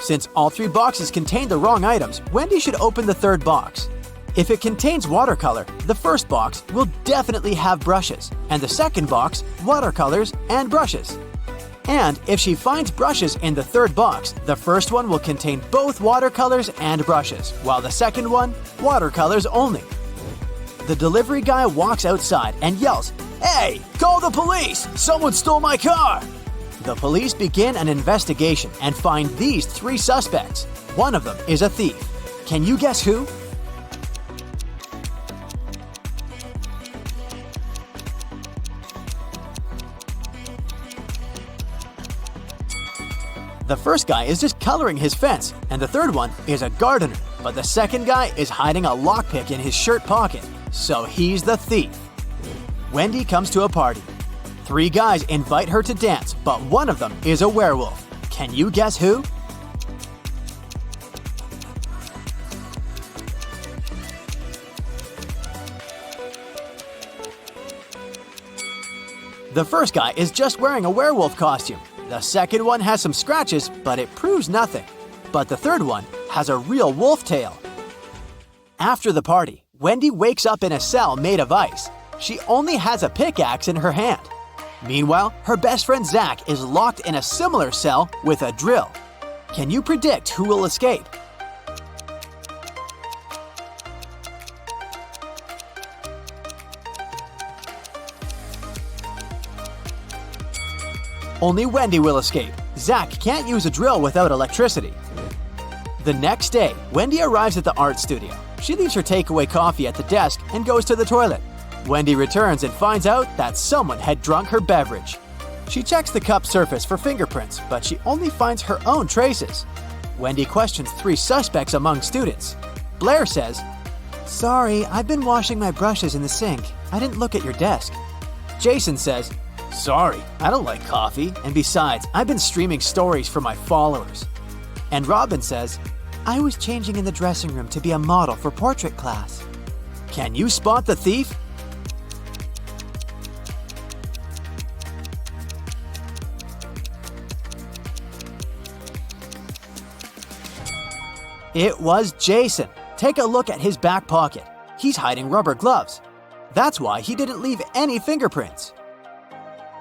Since all 3 boxes contain the wrong items, Wendy should open the 3rd box. If it contains watercolor, the first box will definitely have brushes, and the second box, watercolors and brushes. And if she finds brushes in the 3rd box, the first one will contain both watercolors and brushes, while the second one, watercolors only. The delivery guy walks outside and yells, "Hey, call the police! Someone stole my car!" The police begin an investigation and find these 3 suspects. One of them is a thief. Can you guess who? The first guy is just coloring his fence, and the third one is a gardener. But the second guy is hiding a lockpick in his shirt pocket, so he's the thief. Wendy comes to a party. 3 guys invite her to dance, but one of them is a werewolf. Can you guess who? The first guy is just wearing a werewolf costume. The second one has some scratches, but it proves nothing. But the third one has a real wolf tail. After the party, Wendy wakes up in a cell made of ice. She only has a pickaxe in her hand. Meanwhile, her best friend Zach is locked in a similar cell with a drill. Can you predict who will escape? Only Wendy will escape. Zach can't use a drill without electricity. The next day, Wendy arrives at the art studio. She leaves her takeaway coffee at the desk and goes to the toilet. Wendy returns and finds out that someone had drunk her beverage. She checks the cup surface for fingerprints, but she only finds her own traces. Wendy questions 3 suspects among students. Blair says, "Sorry, I've been washing my brushes in the sink. I didn't look at your desk." Jason says, "Sorry, I don't like coffee, and besides, I've been streaming stories for my followers." And Robin says, "I was changing in the dressing room to be a model for portrait class." Can you spot the thief? It was Jason. Take a look at his back pocket. He's hiding rubber gloves. That's why he didn't leave any fingerprints.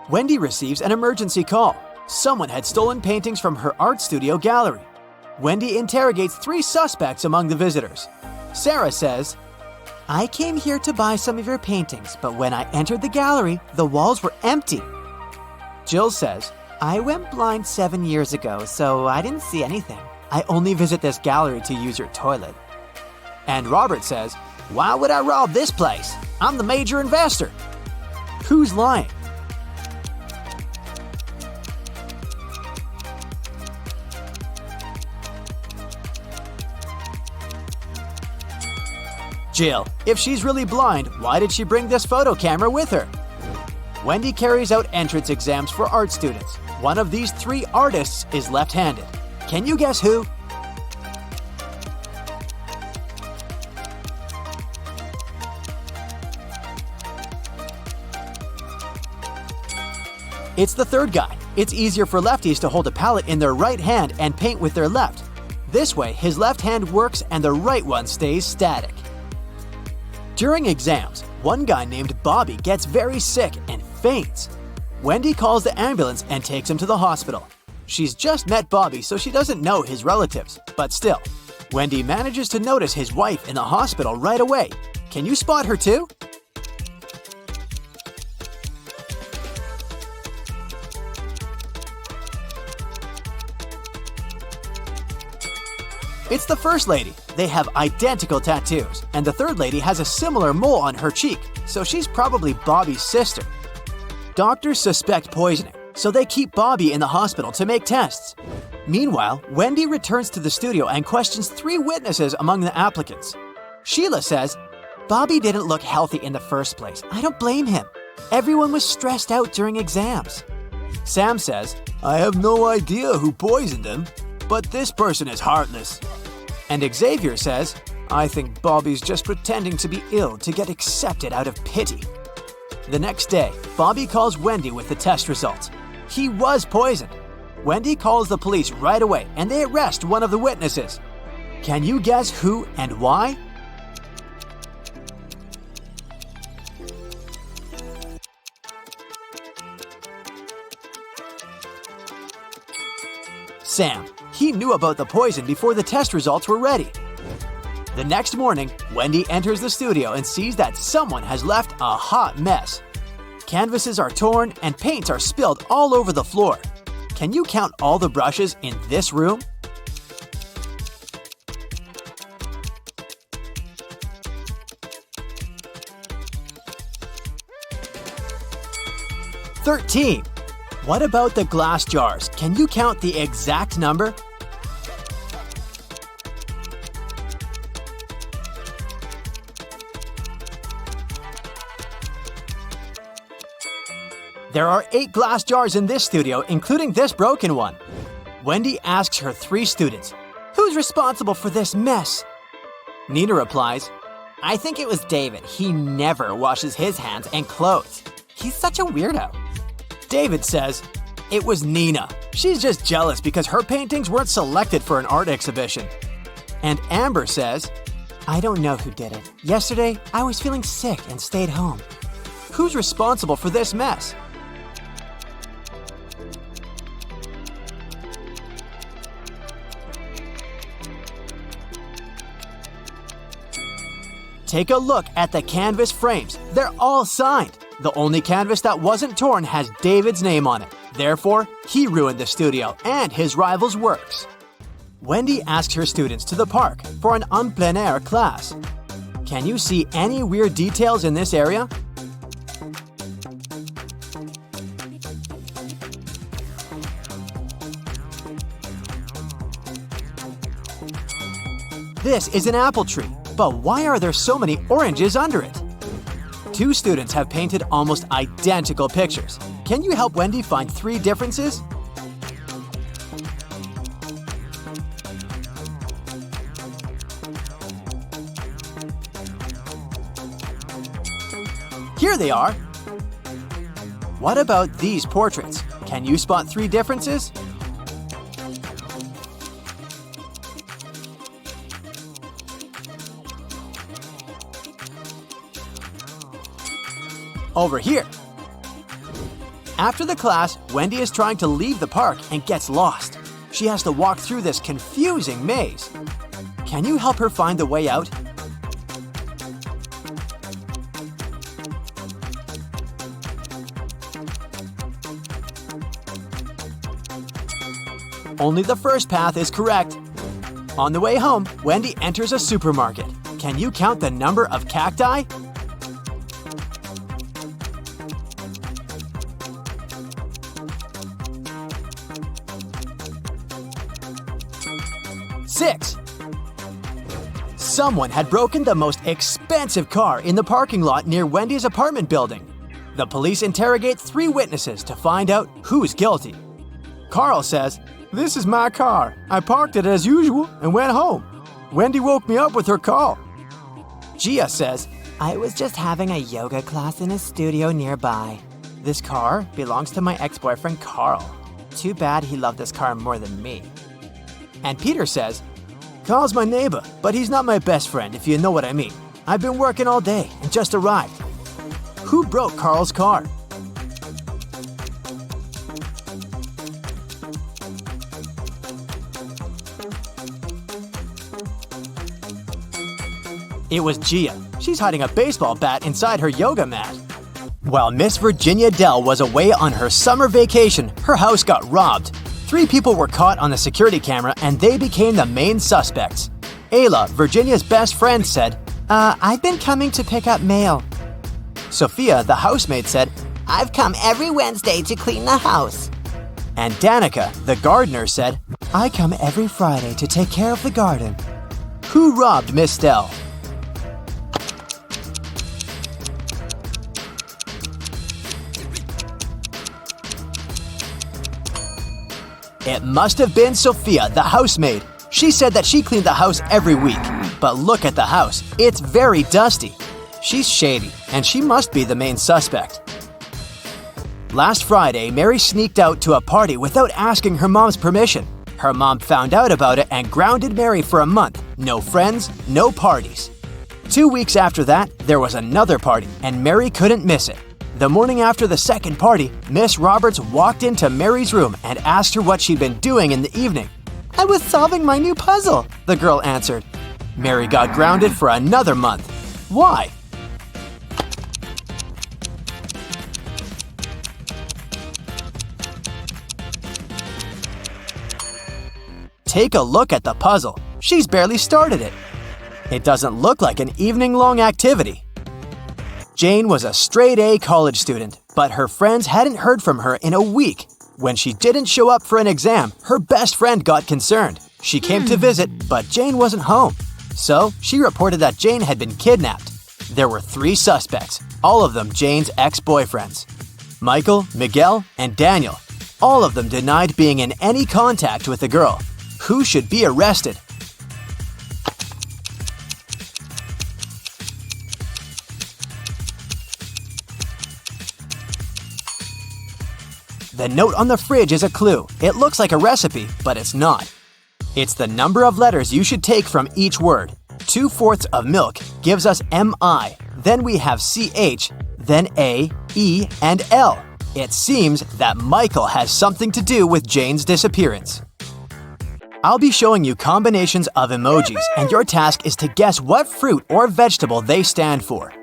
Wendy receives an emergency call. Someone had stolen paintings from her art studio gallery. Wendy interrogates 3 suspects among the visitors. Sarah says, "I came here to buy some of your paintings, but when I entered the gallery, the walls were empty." Jill says, "I went blind 7 years ago, so I didn't see anything. I only visit this gallery to use your toilet." And Robert says, "Why would I rob this place? I'm the major investor." Who's lying? Jill. If she's really blind, why did she bring this photo camera with her? Wendy carries out entrance exams for art students. One of these 3 artists is left-handed. Can you guess who? It's the third guy. It's easier for lefties to hold a palette in their right hand and paint with their left. This way, his left hand works and the right one stays static. During exams, one guy named Bobby gets very sick and faints. Wendy calls the ambulance and takes him to the hospital. She's just met Bobby, so she doesn't know his relatives, but still, Wendy manages to notice his wife in the hospital right away. Can you spot her too? It's the first lady. They have identical tattoos, and the third lady has a similar mole on her cheek, so she's probably Bobby's sister. Doctors suspect poisoning, so they keep Bobby in the hospital to make tests. Meanwhile, Wendy returns to the studio and questions 3 witnesses among the applicants. Sheila says, "Bobby didn't look healthy in the first place. I don't blame him. Everyone was stressed out during exams." Sam says, "I have no idea who poisoned him, but this person is heartless." And Xavier says, "I think Bobby's just pretending to be ill to get accepted out of pity." The next day, Bobby calls Wendy with the test results. He was poisoned. Wendy calls the police right away and they arrest one of the witnesses. Can you guess who and why? Sam. He knew about the poison before the test results were ready. The next morning, Wendy enters the studio and sees that someone has left a hot mess. Canvases are torn and paints are spilled all over the floor. Can you count all the brushes in this room? "13. What about the glass jars? Can you count the exact number? There are 8 glass jars in this studio, including this broken one. Wendy asks her 3 students, "Who's responsible for this mess?" Nina replies, I think it was David. He never washes his hands and clothes. He's such a weirdo. David says, "It was Nina. She's just jealous because her paintings weren't selected for an art exhibition." And Amber says, I don't know who did it. Yesterday, I was feeling sick and stayed home. "Who's responsible for this mess?" Take a look at the canvas frames. They're all signed. The only canvas that wasn't torn has David's name on it. Therefore, he ruined the studio and his rival's works. Wendy asks her students to the park for an en plein air class. Can you see any weird details in this area? This is an apple tree, but why are there so many oranges under it? 2 students have painted almost identical pictures. Can you help Wendy find 3 differences? Here they are. What about these portraits? Can you spot 3 differences? Over here. After the class, Wendy is trying to leave the park and gets lost. She has to walk through this confusing maze. Can you help her find the way out? Only the first path is correct. On the way home, Wendy enters a supermarket. Can you count the number of cacti? Six. Someone had broken the most expensive car in the parking lot near Wendy's apartment building. The police interrogate 3 witnesses to find out who's guilty. Carl says, "This is my car. I parked it as usual and went home. Wendy woke me up with her call." Gia says, I was just having a yoga class in a studio nearby. This car belongs to my ex-boyfriend Carl. Too bad he loved this car more than me. And Peter says, "Carl's my neighbor, but he's not my best friend, if you know what I mean. I've been working all day and just arrived." Who broke Carl's car? It was Gia. She's hiding a baseball bat inside her yoga mat. While Miss Virginia Dell was away on her summer vacation, her house got robbed. 3 people were caught on the security camera and they became the main suspects. Ayla, Virginia's best friend, said, I've been coming to pick up mail. Sophia, the housemaid, said, I've come every Wednesday to clean the house. And Danica, the gardener, said, I come every Friday to take care of the garden. Who robbed Miss Dell? It must have been Sophia, the housemaid. She said that she cleaned the house every week. But look at the house. It's very dusty. She's shady, and she must be the main suspect. Last Friday, Mary sneaked out to a party without asking her mom's permission. Her mom found out about it and grounded Mary for a month. No friends, no parties. 2 weeks after that, there was another party, and Mary couldn't miss it. The morning after the second party, Miss Roberts walked into Mary's room and asked her what she'd been doing in the evening. I was solving my new puzzle, the girl answered. Mary got grounded for another month. Why? Take a look at the puzzle. She's barely started it. It doesn't look like an evening-long activity. Jane was a straight-A college student, but her friends hadn't heard from her in a week. When she didn't show up for an exam, her best friend got concerned. She came to visit, but Jane wasn't home. So, she reported that Jane had been kidnapped. There were 3 suspects, all of them Jane's ex-boyfriends. Michael, Miguel, and Daniel. All of them denied being in any contact with the girl. Who should be arrested? The note on the fridge is a clue. It looks like a recipe, but it's not. It's the number of letters you should take from each word. 2/4 of milk gives us MI. Then we have CH, then A, E, and L. It seems that Michael has something to do with Jane's disappearance. I'll be showing you combinations of emojis, and your task is to guess what fruit or vegetable they stand for.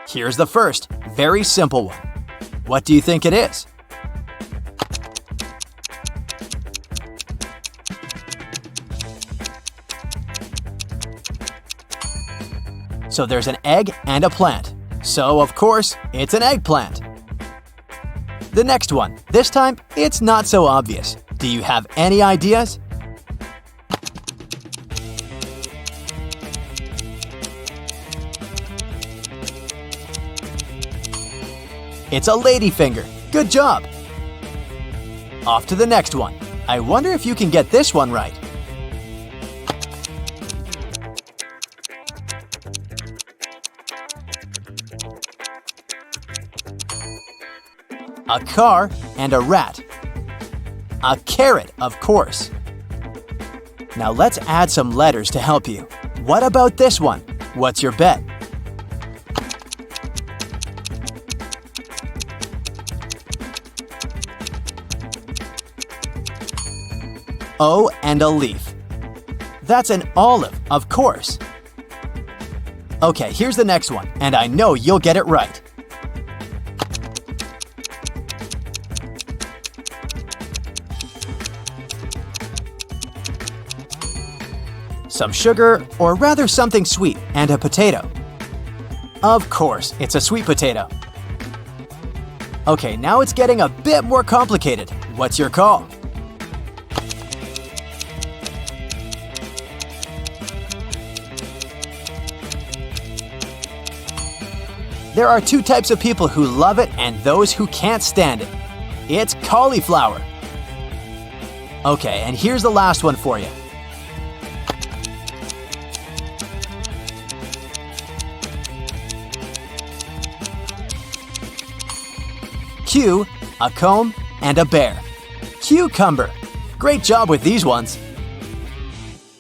Here's the first, very simple one. What do you think it is? So there's an egg and a plant. So, of course, it's an eggplant. The next one. This time, it's not so obvious. Do you have any ideas? It's a ladyfinger. Good job! Off to the next one. I wonder if you can get this one right. A car and a rat. A carrot, of course. Now let's add some letters to help you. What about this one? What's your bet? O and a leaf. That's an olive, of course. Okay, here's the next one, and I know you'll get it right. Some sugar, or rather something sweet, and a potato. Of course, it's a sweet potato. Okay, now it's getting a bit more complicated. What's your call? There are 2 types of people who love it and those who can't stand it. It's cauliflower. Okay, and here's the last one for you. Q, a comb, and a bear. Cucumber. Great job with these ones.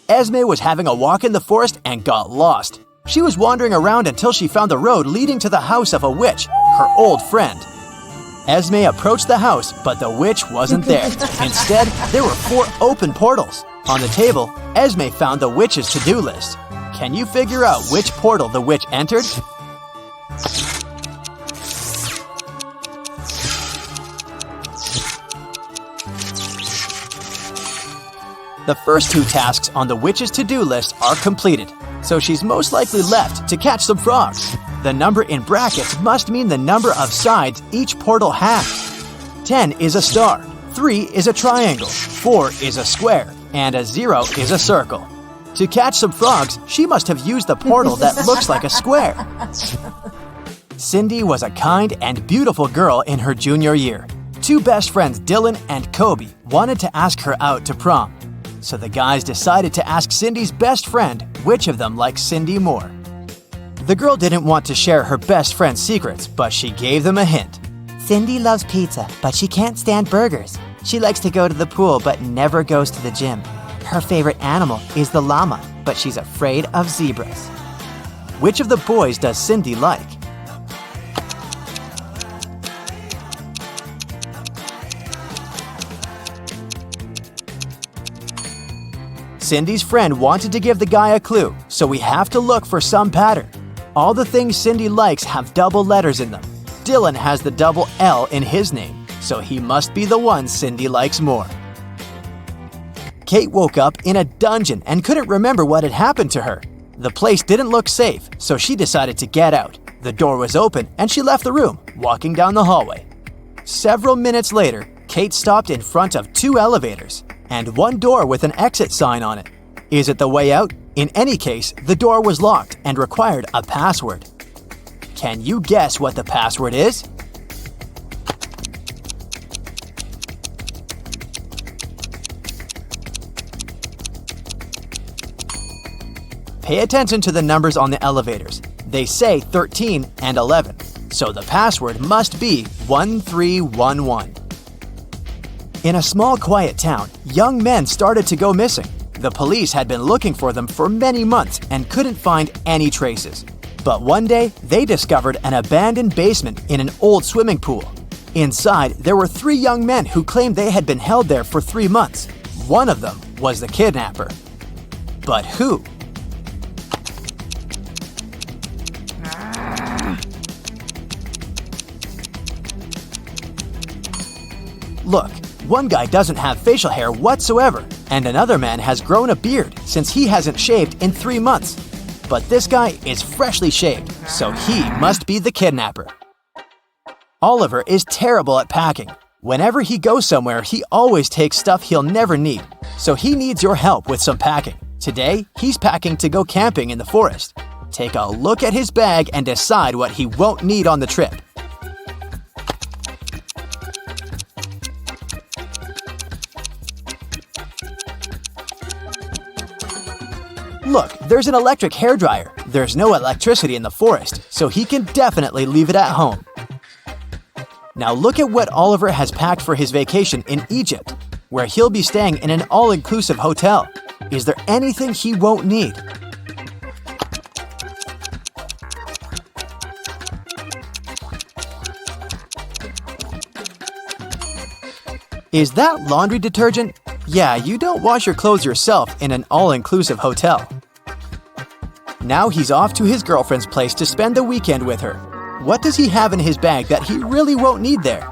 Esme was having a walk in the forest and got lost. She was wandering around until she found the road leading to the house of a witch, her old friend. Esme approached the house, but the witch wasn't there. Instead, there were 4 open portals. On the table, Esme found the witch's to-do list. Can you figure out which portal the witch entered? The first 2 tasks on the witch's to-do list are completed, so she's most likely left to catch some frogs. The number in brackets must mean the number of sides each portal has. 10 is a star, 3 is a triangle, 4 is a square, and a 0 is a circle. To catch some frogs, she must have used the portal that looks like a square. Cindy was a kind and beautiful girl in her junior year. 2 best friends, Dylan and Kobe, wanted to ask her out to prom. So the guys decided to ask Cindy's best friend which of them likes Cindy more. The girl didn't want to share her best friend's secrets, but she gave them a hint. Cindy loves pizza, but she can't stand burgers. She likes to go to the pool, but never goes to the gym. Her favorite animal is the llama, but she's afraid of zebras. Which of the boys does Cindy like? Cindy's friend wanted to give the guy a clue, so we have to look for some pattern. All the things Cindy likes have double letters in them. Dylan has the double L in his name, so he must be the one Cindy likes more. Kate woke up in a dungeon and couldn't remember what had happened to her. The place didn't look safe, so she decided to get out. The door was open and she left the room, walking down the hallway. Several minutes later, Kate stopped in front of 2 elevators and one door with an exit sign on it. Is it the way out? In any case, the door was locked and required a password. Can you guess what the password is? Pay attention to the numbers on the elevators. They say 13 and 11, so the password must be 1311. In a small, quiet town, young men started to go missing. The police had been looking for them for many months and couldn't find any traces. But one day, they discovered an abandoned basement in an old swimming pool. Inside, there were 3 young men who claimed they had been held there for 3 months. One of them was the kidnapper. But who? Look, one guy doesn't have facial hair whatsoever, and another man has grown a beard since he hasn't shaved in 3 months. But this guy is freshly shaved, so he must be the kidnapper. Oliver is terrible at packing. Whenever he goes somewhere, he always takes stuff he'll never need, so he needs your help with some packing. Today, he's packing to go camping in the forest. Take a look at his bag and decide what he won't need on the trip. Look, there's an electric hairdryer. There's no electricity in the forest, so he can definitely leave it at home. Now look at what Oliver has packed for his vacation in Egypt, where he'll be staying in an all-inclusive hotel. Is there anything he won't need? Is that laundry detergent? Yeah, you don't wash your clothes yourself in an all-inclusive hotel. Now he's off to his girlfriend's place to spend the weekend with her. What does he have in his bag that he really won't need there?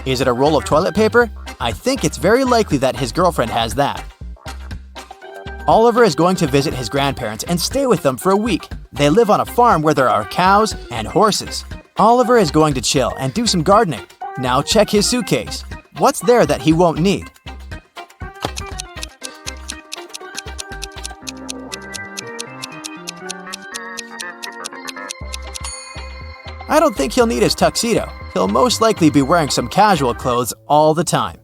Is it a roll of toilet paper? I think it's very likely that his girlfriend has that. Oliver is going to visit his grandparents and stay with them for a week. They live on a farm where there are cows and horses. Oliver is going to chill and do some gardening. Now check his suitcase. What's there that he won't need? I don't think he'll need his tuxedo. He'll most likely be wearing some casual clothes all the time.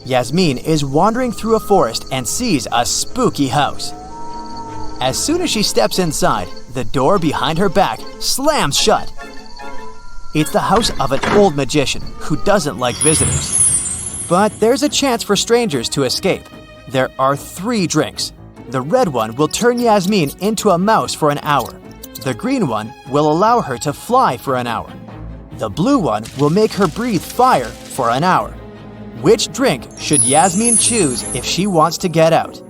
Yasmin is wandering through a forest and sees a spooky house. As soon as she steps inside, the door behind her back slams shut. It's the house of an old magician who doesn't like visitors. But there's a chance for strangers to escape. There are 3 drinks. The red one will turn Yasmin into a mouse for an hour. The green one will allow her to fly for an hour. The blue one will make her breathe fire for an hour. Which drink should Yasmin choose if she wants to get out?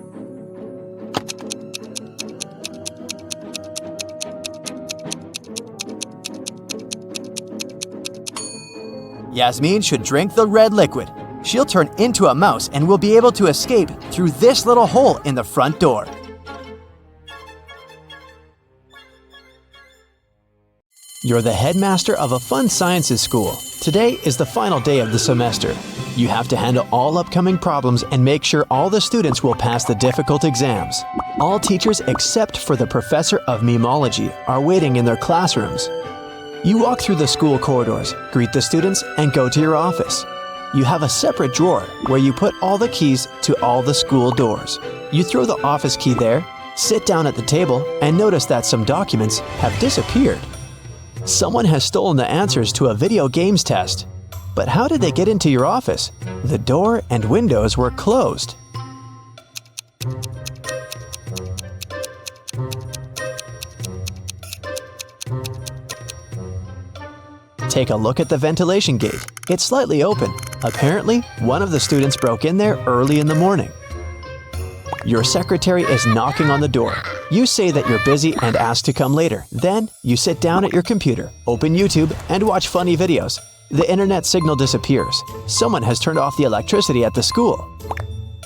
Yasmin should drink the red liquid. She'll turn into a mouse and will be able to escape through this little hole in the front door. You're the headmaster of a fun sciences school. Today is the final day of the semester. You have to handle all upcoming problems and make sure all the students will pass the difficult exams. All teachers except for the professor of memology are waiting in their classrooms. You walk through the school corridors, greet the students, and go to your office. You have a separate drawer where you put all the keys to all the school doors. You throw the office key there, sit down at the table, and notice that some documents have disappeared. Someone has stolen the answers to a video games test. But how did they get into your office? The door and windows were closed. Take a look at the ventilation gate. It's slightly open. Apparently, one of the students broke in there early in the morning. Your secretary is knocking on the door. You say that you're busy and ask to come later. Then, you sit down at your computer, open YouTube, and watch funny videos. The internet signal disappears. Someone has turned off the electricity at the school.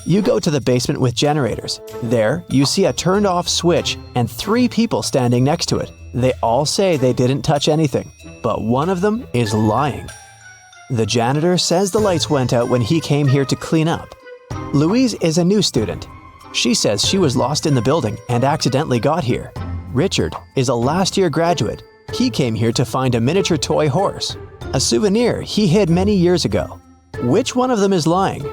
You go to the basement with generators. There, you see a turned-off switch and 3 people standing next to it. They all say they didn't touch anything, but one of them is lying. The janitor says the lights went out when he came here to clean up. Louise is a new student. She says she was lost in the building and accidentally got here. Richard is a last-year graduate. He came here to find a miniature toy horse, a souvenir he hid many years ago. Which one of them is lying?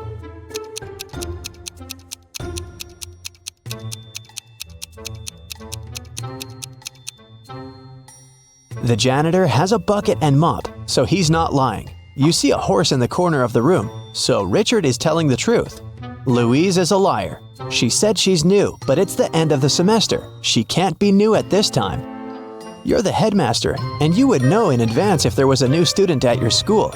The janitor has a bucket and mop, so he's not lying. You see a horse in the corner of the room, so Richard is telling the truth. Louise is a liar. She said she's new, but it's the end of the semester. She can't be new at this time. You're the headmaster, and you would know in advance if there was a new student at your school.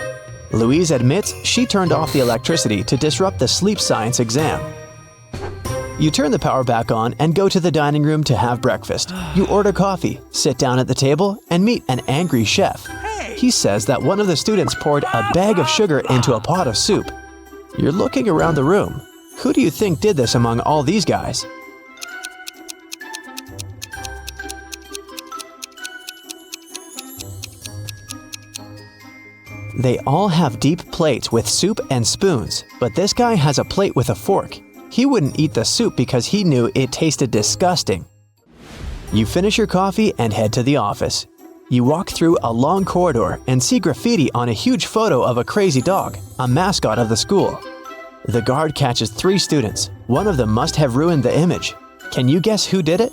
Louise admits she turned off the electricity to disrupt the sleep science exam. You turn the power back on and go to the dining room to have breakfast. You order coffee, sit down at the table, and meet an angry chef. He says that one of the students poured a bag of sugar into a pot of soup. You're looking around the room. Who do you think did this among all these guys? They all have deep plates with soup and spoons, but this guy has a plate with a fork. He wouldn't eat the soup because he knew it tasted disgusting. You finish your coffee and head to the office. You walk through a long corridor and see graffiti on a huge photo of a crazy dog, a mascot of the school. The guard catches 3 students. One of them must have ruined the image. Can you guess who did it?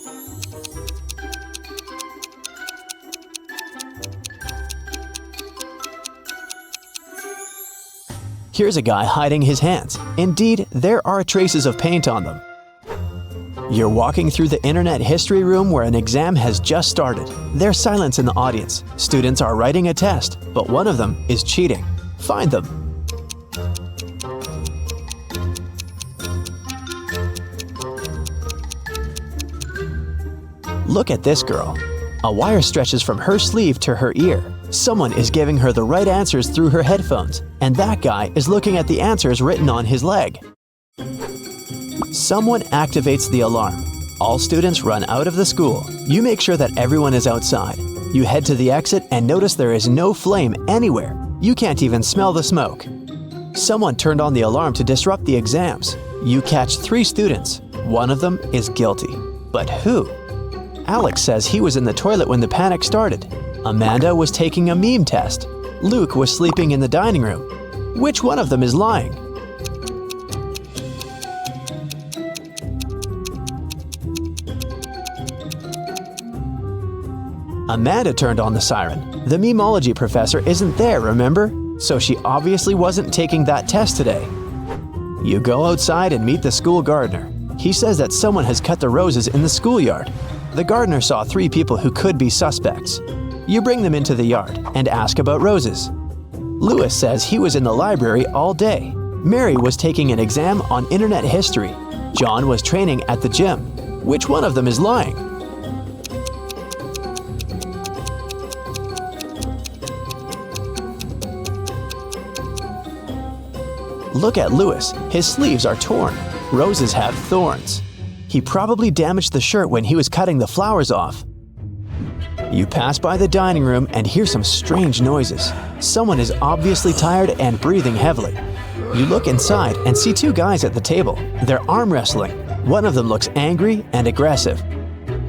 Here's a guy hiding his hands. Indeed, there are traces of paint on them. You're walking through the internet history room where an exam has just started. There's silence in the audience. Students are writing a test, but one of them is cheating. Find them. Look at this girl. A wire stretches from her sleeve to her ear. Someone is giving her the right answers through her headphones, and that guy is looking at the answers written on his leg. Someone activates the alarm. All students run out of the school. You make sure that everyone is outside. You head to the exit and notice there is no flame anywhere. You can't even smell the smoke. Someone turned on the alarm to disrupt the exams. You catch 3 students. One of them is guilty. But who? Alex says he was in the toilet when the panic started. Amanda was taking a meme test. Luke was sleeping in the dining room. Which one of them is lying? Amanda turned on the siren. The memology professor isn't there, remember? So she obviously wasn't taking that test today. You go outside and meet the school gardener. He says that someone has cut the roses in the schoolyard. The gardener saw 3 people who could be suspects. You bring them into the yard and ask about roses. Lewis says he was in the library all day. Mary was taking an exam on internet history. John was training at the gym. Which one of them is lying? Look at Lewis. His sleeves are torn. Roses have thorns. He probably damaged the shirt when he was cutting the flowers off. You pass by the dining room and hear some strange noises. Someone is obviously tired and breathing heavily. You look inside and see 2 guys at the table. They're arm wrestling. One of them looks angry and aggressive.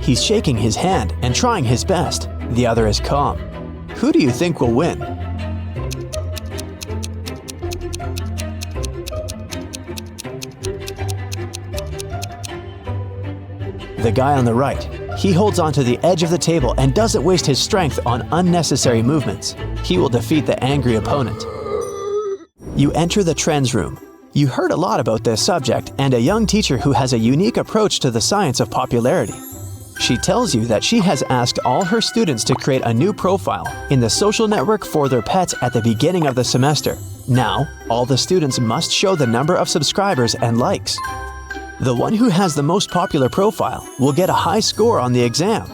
He's shaking his hand and trying his best. The other is calm. Who do you think will win? The guy on the right. He holds onto the edge of the table and doesn't waste his strength on unnecessary movements. He will defeat the angry opponent. You enter the trends room. You heard a lot about this subject and a young teacher who has a unique approach to the science of popularity. She tells you that she has asked all her students to create a new profile in the social network for their pets at the beginning of the semester. Now, all the students must show the number of subscribers and likes. The one who has the most popular profile will get a high score on the exam.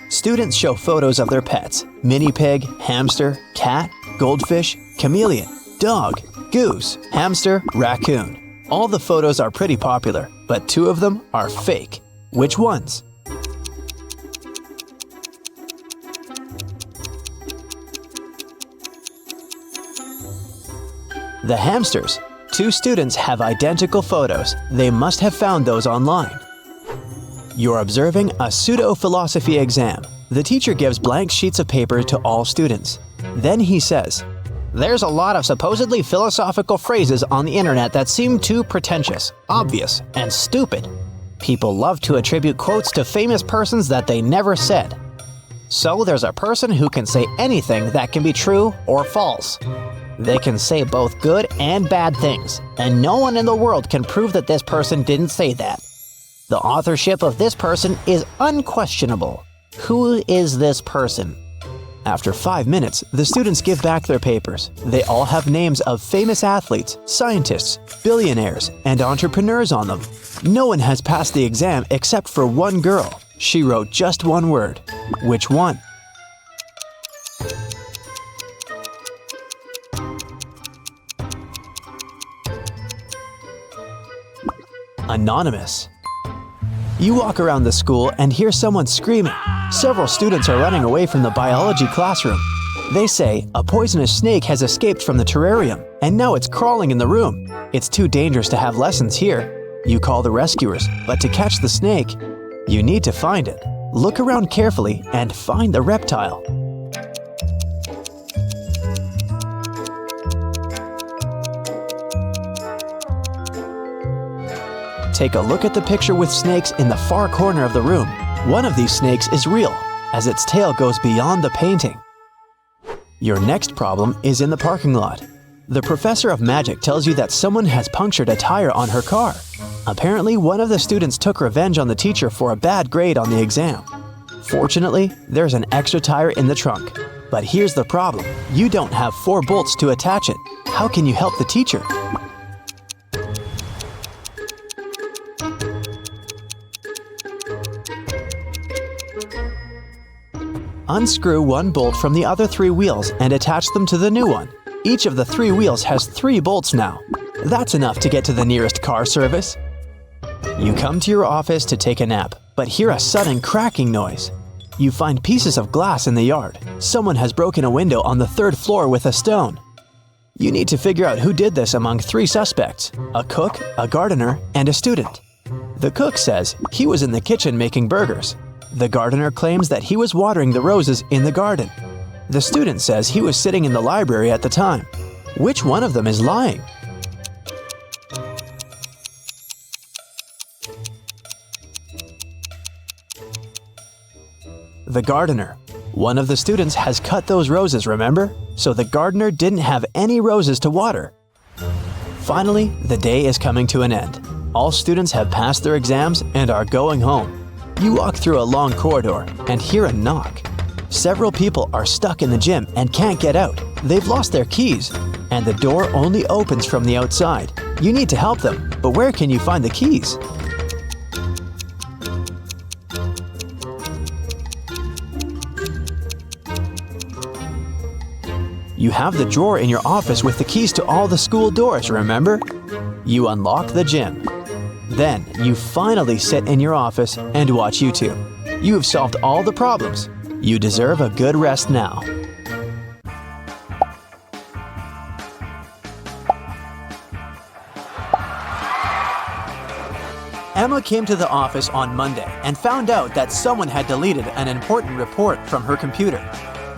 Students show photos of their pets: mini pig, hamster, cat, goldfish, chameleon, dog, goose, hamster, raccoon. All the photos are pretty popular, but 2 of them are fake. Which ones? The hamsters. 2 students have identical photos. They must have found those online. You're observing a pseudo-philosophy exam. The teacher gives blank sheets of paper to all students. Then he says, "There's a lot of supposedly philosophical phrases on the internet that seem too pretentious, obvious, and stupid. People love to attribute quotes to famous persons that they never said. So there's a person who can say anything that can be true or false. They can say both good and bad things, and no one in the world can prove that this person didn't say that. The authorship of this person is unquestionable. Who is this person?" After 5 minutes, the students give back their papers. They all have names of famous athletes, scientists, billionaires, and entrepreneurs on them. No one has passed the exam except for one girl. She wrote just one word. Which one? Anonymous. You walk around the school and hear someone screaming. Several students are running away from the biology classroom. They say a poisonous snake has escaped from the terrarium, and now it's crawling in the room. It's too dangerous to have lessons here. You call the rescuers, but to catch the snake, you need to find it. Look around carefully and find the reptile. Take a look at the picture with snakes in the far corner of the room. One of these snakes is real, as its tail goes beyond the painting. Your next problem is in the parking lot. The professor of magic tells you that someone has punctured a tire on her car. Apparently, one of the students took revenge on the teacher for a bad grade on the exam. Fortunately, there's an extra tire in the trunk. But here's the problem. You don't have 4 bolts to attach it. How can you help the teacher? Unscrew 1 bolt from the other 3 wheels and attach them to the new one. Each of the 3 wheels has 3 bolts now. That's enough to get to the nearest car service. You come to your office to take a nap, but hear a sudden cracking noise. You find pieces of glass in the yard. Someone has broken a window on the 3rd floor with a stone. You need to figure out who did this among 3 suspects: a cook, a gardener, and a student. The cook says he was in the kitchen making burgers. The gardener claims that he was watering the roses in the garden. The student says he was sitting in the library at the time. Which one of them is lying? The gardener. One of the students has cut those roses, remember? So the gardener didn't have any roses to water. Finally, the day is coming to an end. All students have passed their exams and are going home. You walk through a long corridor and hear a knock. Several people are stuck in the gym and can't get out. They've lost their keys, and the door only opens from the outside. You need to help them, but where can you find the keys? You have the drawer in your office with the keys to all the school doors, remember? You unlock the gym. Then, you finally sit in your office and watch YouTube. You have solved all the problems. You deserve a good rest now. Emma came to the office on Monday and found out that someone had deleted an important report from her computer.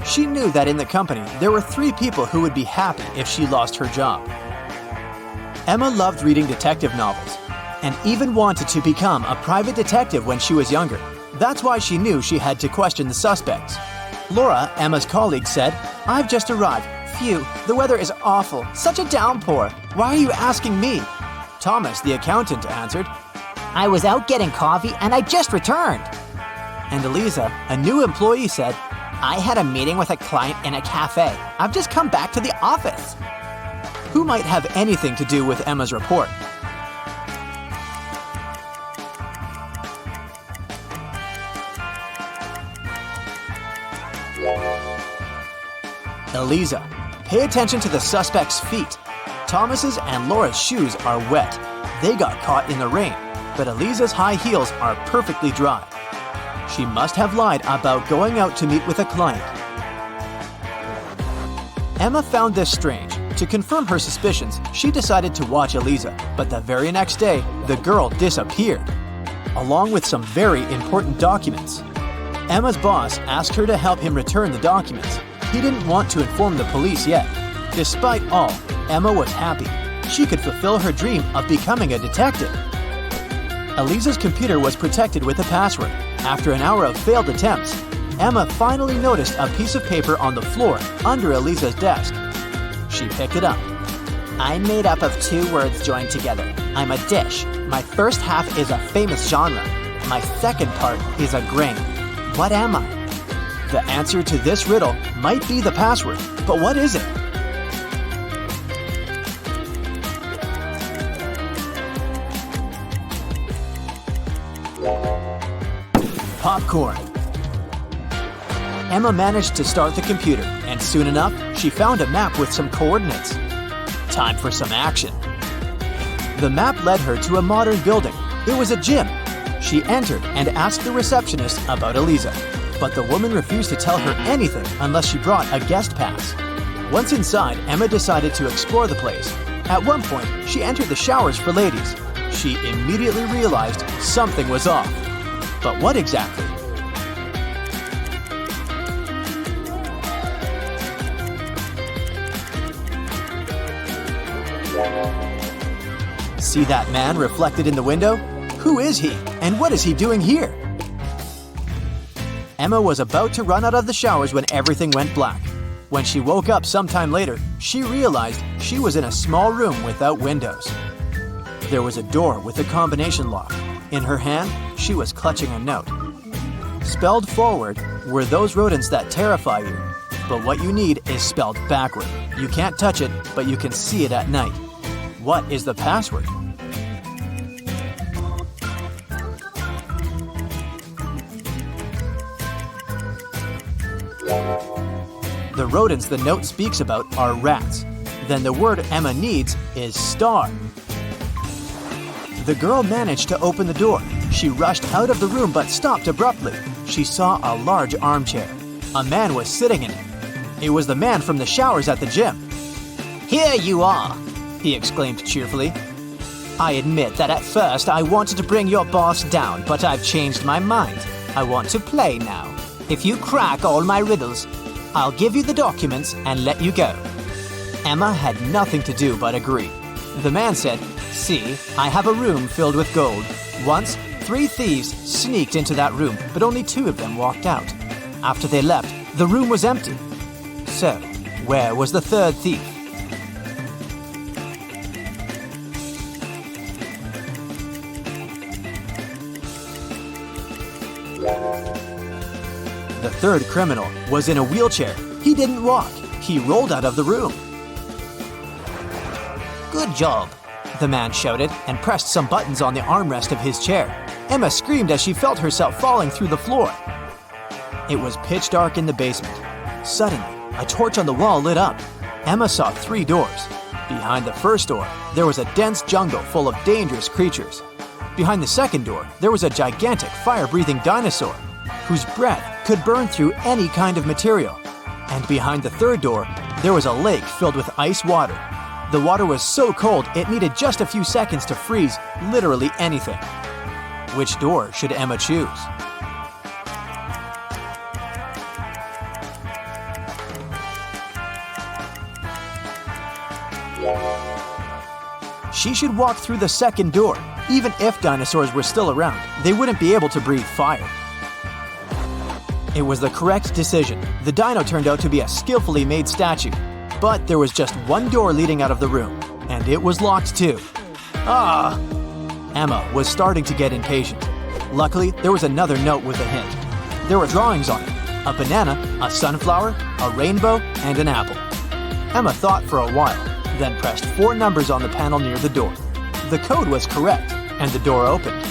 She knew that in the company, there were 3 people who would be happy if she lost her job. Emma loved reading detective novels and even wanted to become a private detective when she was younger. That's why she knew she had to question the suspects. Laura, Emma's colleague, said, "I've just arrived. Phew, the weather is awful. Such a downpour. Why are you asking me?" Thomas, the accountant, answered, "I was out getting coffee and I just returned." and Eliza, a new employee, said, I had a meeting with a client in a cafe. I've just come back to the office. who might have anything to do with Emma's report. Eliza, pay attention to the suspect's feet. Thomas's and Laura's shoes are wet. They got caught in the rain, but Eliza's high heels are perfectly dry. She must have lied about going out to meet with a client. Emma found this strange. To confirm her suspicions, she decided to watch Eliza, but the very next day, the girl disappeared, along with some very important documents. Emma's boss asked her to help him return the documents. He didn't want to inform the police yet. Despite all, Emma was happy. She could fulfill her dream of becoming a detective. Eliza's computer was protected with a password. After an hour of failed attempts, Emma finally noticed a piece of paper on the floor under Eliza's desk. She picked it up. I'm made up of two words joined together. I'm a dish. My first half is a famous genre. My second part is a grain. What am I? The answer to this riddle might be the password, but what is it? Popcorn. Emma managed to start the computer, and soon enough, she found a map with some coordinates. Time for some action. The map led her to a modern building. It was a gym. She entered and asked the receptionist about Eliza, but the woman refused to tell her anything unless she brought a guest pass. Once inside, Emma decided to explore the place. At one point, she entered the showers for ladies. She immediately realized something was off. But what exactly? See that man reflected in the window? Who is he, and what is he doing here? Emma was about to run out of the showers when everything went black. When she woke up sometime later, she realized she was in a small room without windows. There was a door with a combination lock. In her hand, she was clutching a note. Spelled forward were those rodents that terrify you. But what you need is spelled backward. You can't touch it, but you can see it at night. What is the password? The rodents the note speaks about are rats. Then the word Emma needs is star. The girl managed to open the door. She rushed out of the room but stopped abruptly. She saw a large armchair. A man was sitting in it. It was the man from the showers at the gym. Here you are, he exclaimed cheerfully. I admit that at first I wanted to bring your boss down, but I've changed my mind. I want to play now. If you crack all my riddles, I'll give you the documents and let you go. Emma had nothing to do but agree. The man said, "See, I have a room filled with gold. Once, 3 thieves sneaked into that room, but only 2 of them walked out. After they left, the room was empty. So, where was the 3rd thief?" The 3rd criminal was in a wheelchair. He didn't walk. He rolled out of the room. Good job, The man shouted and pressed some buttons on the armrest of his chair. Emma screamed as she felt herself falling through the floor. It was pitch dark in the basement. Suddenly, a torch on the wall lit up. Emma saw 3 doors. Behind the first door, there was a dense jungle full of dangerous creatures. Behind the second door, there was a gigantic fire-breathing dinosaur whose breath could burn through any kind of material. And behind the third door, there was a lake filled with ice water. The water was so cold it needed just a few seconds to freeze literally anything. Which door should Emma choose? She should walk through the second door. Even if dinosaurs were still around, they wouldn't be able to breathe fire. It was the correct decision. The dino turned out to be a skillfully made statue. But there was just one door leading out of the room, and it was locked too. Emma was starting to get impatient. Luckily, there was another note with a hint. There were drawings on it: a banana, a sunflower, a rainbow, and an apple. Emma thought for a while, then pressed 4 numbers on the panel near the door. The code was correct, and the door opened.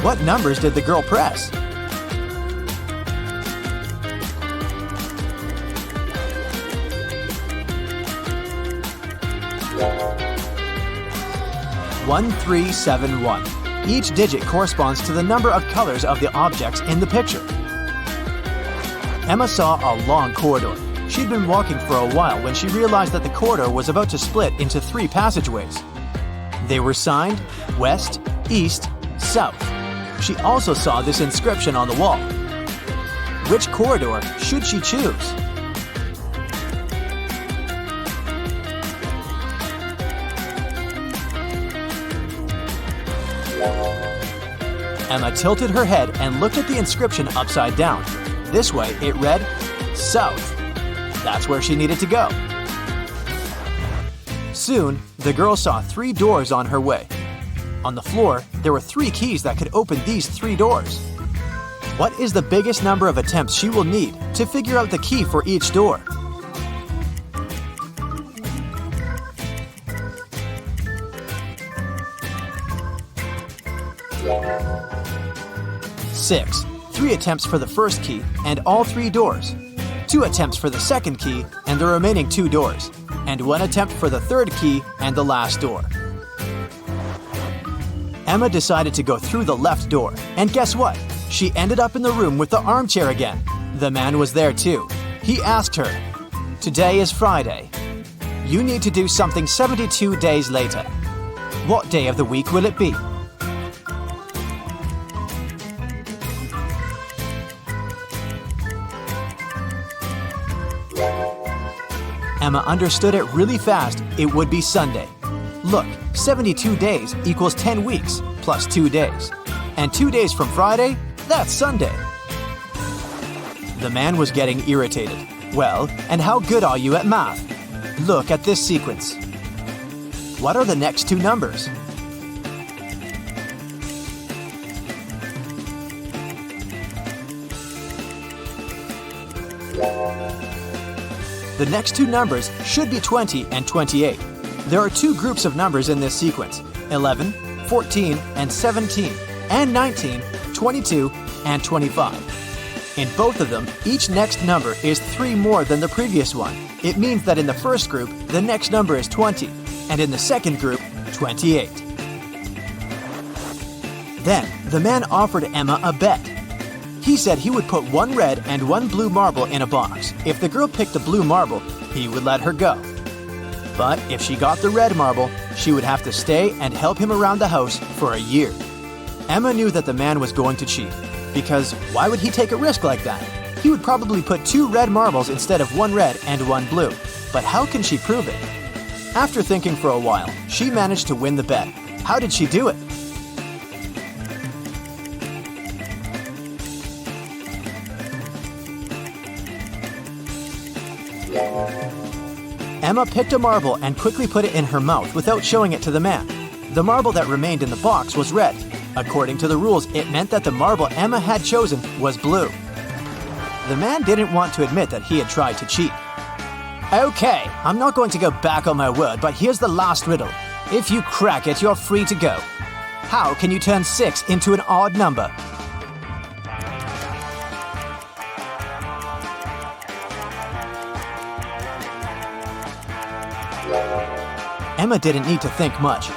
What numbers did the girl press? One, 3, 7, 1. Each digit corresponds to the number of colors of the objects in the picture. Emma saw a long corridor. She'd been walking for a while when she realized that the corridor was about to split into 3 passageways. They were signed West, East, South. She also saw this inscription on the wall. Which corridor should she choose? Emma tilted her head and looked at the inscription upside down. This way, it read, South. That's where she needed to go. Soon, the girl saw 3 doors on her way. On the floor, there were 3 keys that could open these 3 doors. What is the biggest number of attempts she will need to figure out the key for each door? Six. 3 attempts for the first key and all 3 doors. 2 attempts for the second key and the remaining 2 doors. And 1 attempt for the third key and the last door. Emma decided to go through the left door, and guess what? She ended up in the room with the armchair again. The man was there too. He asked her, "Today is Friday. You need to do something 72 days later. What day of the week will it be?" Emma understood it really fast. It would be Sunday. Look, 72 days equals 10 weeks plus 2 days. And 2 days from Friday, that's Sunday. The man was getting irritated. "Well, and how good are you at math? Look at this sequence. What are the next 2 numbers?" The next 2 numbers should be 20 and 28. There are 2 groups of numbers in this sequence: 11, 14, and 17, and 19, 22, and 25. In both of them, each next number is 3 more than the previous one. It means that in the first group, the next number is 20, and in the second group, 28. Then, the man offered Emma a bet. He said he would put 1 red and 1 blue marble in a box. If the girl picked the blue marble, he would let her go. But if she got the red marble, she would have to stay and help him around the house for a year. Emma knew that the man was going to cheat, because why would he take a risk like that? He would probably put 2 red marbles instead of 1 red and 1 blue. But how can she prove it? After thinking for a while, she managed to win the bet. How did she do it? Emma picked a marble and quickly put it in her mouth without showing it to the man. The marble that remained in the box was red. According to the rules, it meant that the marble Emma had chosen was blue. The man didn't want to admit that he had tried to cheat. "Okay, I'm not going to go back on my word, but here's the last riddle. If you crack it, you're free to go. How can you turn 6 into an odd number?" Emma didn't need to think much.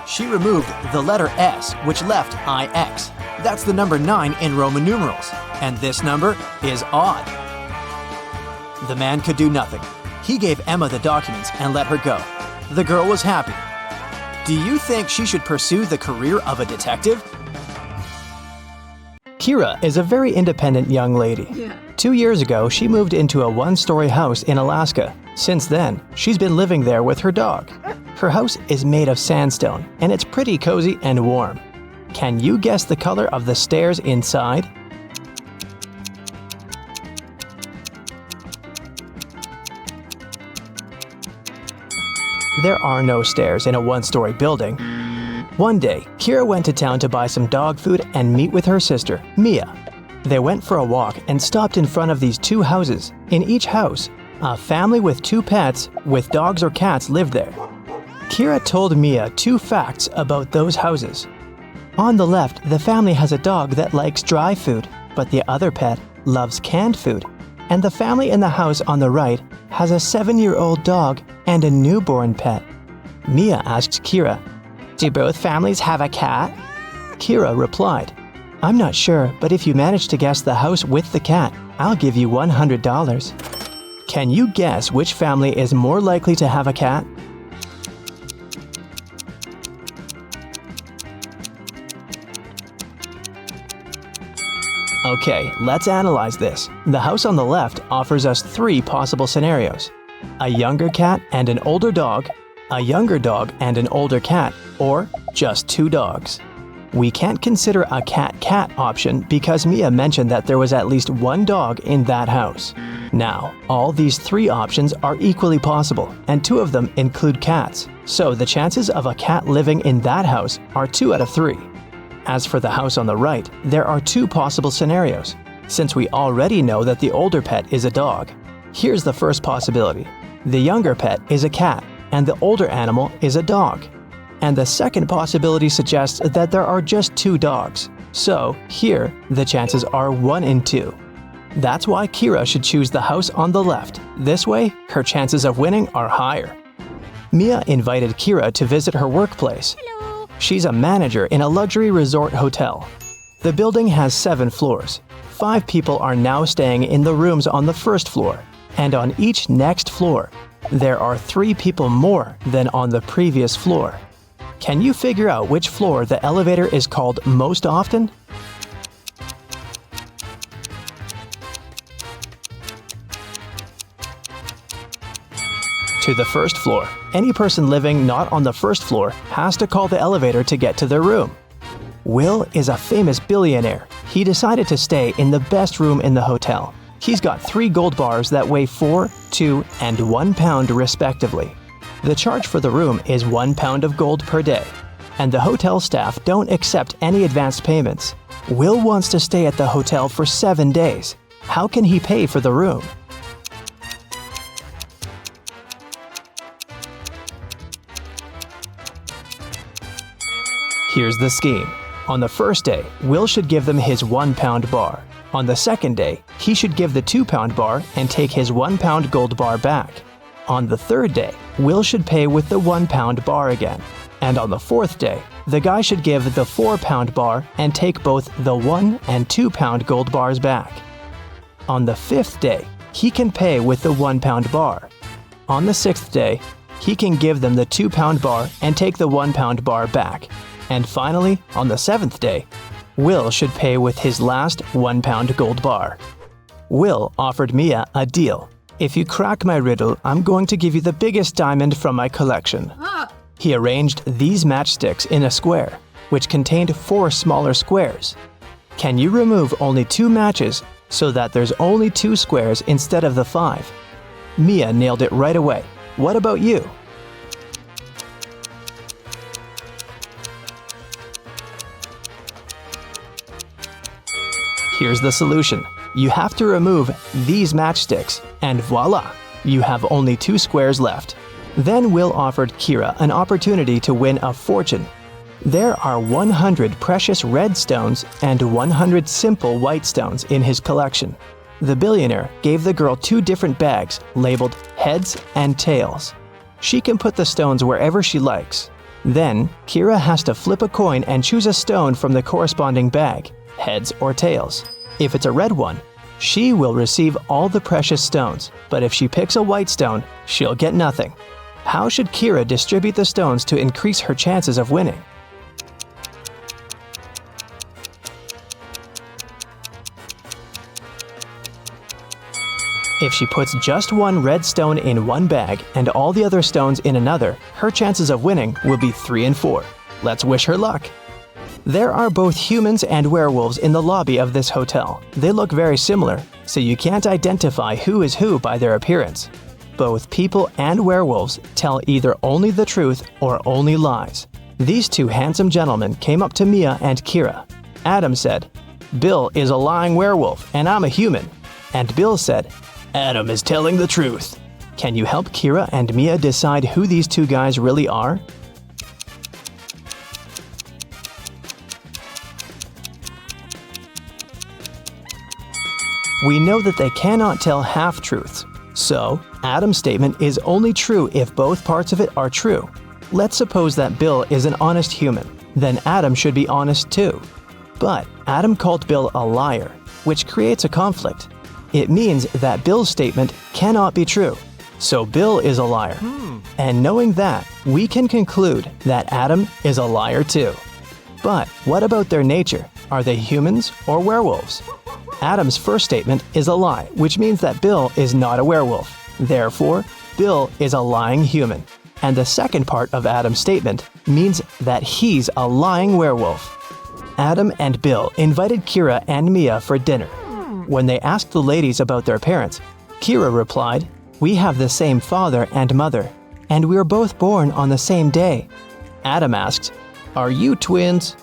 She removed the letter S, which left IX. That's the number 9 in Roman numerals, and this number is odd. The man could do nothing. He gave Emma the documents and let her go. The girl was happy. Do you think she should pursue the career of a detective? Kira is a very independent young lady. 2 years ago, she moved into a 1-story house in Alaska. Since then, she's been living there with her dog. Her house is made of sandstone, and it's pretty cozy and warm. Can you guess the color of the stairs inside? There are no stairs in a 1-story building. One day, Kira went to town to buy some dog food and meet with her sister, Mia. They went for a walk and stopped in front of these two houses. In each house, a family with two pets with dogs or cats lived there. Kira told Mia 2 facts about those houses. On the left, the family has a dog that likes dry food, but the other pet loves canned food. And the family in the house on the right has a 7-year-old dog and a newborn pet. Mia asked Kira, "Do both families have a cat?" Kira replied, "I'm not sure, but if you manage to guess the house with the cat, I'll give you $100. Can you guess which family is more likely to have a cat? Okay, let's analyze this. The house on the left offers us 3 possible scenarios. A younger cat and an older dog, a younger dog and an older cat, or just 2 dogs. We can't consider a cat-cat option because Mia mentioned that there was at least 1 dog in that house. Now, all these 3 options are equally possible, and 2 of them include cats, so the chances of a cat living in that house are 2 out of 3. As for the house on the right, there are 2 possible scenarios. Since we already know that the older pet is a dog, here's the first possibility. The younger pet is a cat, and the older animal is a dog. And the second possibility suggests that there are just 2 dogs. So, here, the chances are 1 in 2. That's why Kira should choose the house on the left. This way, her chances of winning are higher. Mia invited Kira to visit her workplace. She's a manager in a luxury resort hotel. The building has 7 floors. 5 people are now staying in the rooms on the first floor. And on each next floor, there are 3 people more than on the previous floor. Can you figure out which floor the elevator is called most often? To the first floor. Any person living not on the first floor has to call the elevator to get to their room. Will is a famous billionaire. He decided to stay in the best room in the hotel. He's got 3 gold bars that weigh 4, 2, and 1 pound respectively. The charge for the room is 1 pound of gold per day, and the hotel staff don't accept any advance payments. Will wants to stay at the hotel for 7 days. How can he pay for the room? Here's the scheme. On the first day, Will should give them his 1 pound bar. On the second day, he should give the 2 pound bar and take his 1 pound gold bar back. On the third day, Will should pay with the 1 pound bar again. And on the fourth day, the guy should give the 4 pound bar and take both the 1 and 2 pound gold bars back. On the 5th day, he can pay with the 1 pound bar. On the 6th day, he can give them the 2 pound bar and take the 1 pound bar back. And finally, on the 7th day, Will should pay with his last 1 pound gold bar. Will offered Mia a deal. If you crack my riddle, I'm going to give you the biggest diamond from my collection. He arranged these matchsticks in a square, which contained 4 smaller squares. Can you remove only 2 matches so that there's only 2 squares instead of the 5? Mia nailed it right away. What about you? Here's the solution. You have to remove these matchsticks, and voila, you have only 2 squares left. Then Will offered Kira an opportunity to win a fortune. There are 100 precious red stones and 100 simple white stones in his collection. The billionaire gave the girl 2 different bags labeled heads and tails. She can put the stones wherever she likes. Then, Kira has to flip a coin and choose a stone from the corresponding bag, heads or tails. If it's a red one, she will receive all the precious stones, but if she picks a white stone, she'll get nothing. How should Kira distribute the stones to increase her chances of winning? If she puts just 1 red stone in one bag and all the other stones in another, her chances of winning will be 3 and 4. Let's wish her luck. There are both humans and werewolves in the lobby of this hotel. They look very similar, so you can't identify who is who by their appearance. Both people and werewolves tell either only the truth or only lies. These 2 handsome gentlemen came up to Mia and Kira. Adam said, Bill is a lying werewolf and I'm a human. And Bill said, Adam is telling the truth. Can you help Kira and Mia decide who these two guys really are? We know that they cannot tell half-truths. So, Adam's statement is only true if both parts of it are true. Let's suppose that Bill is an honest human. Then Adam should be honest too. But Adam called Bill a liar, which creates a conflict. It means that Bill's statement cannot be true. So Bill is a liar. And knowing that, we can conclude that Adam is a liar too. But what about their nature? Are they humans or werewolves? Adam's first statement is a lie, which means that Bill is not a werewolf. Therefore, Bill is a lying human. And the second part of Adam's statement means that he's a lying werewolf. Adam and Bill invited Kira and Mia for dinner. When they asked the ladies about their parents, Kira replied, "We have the same father and mother, and we were both born on the same day." Adam asked, "Are you twins?"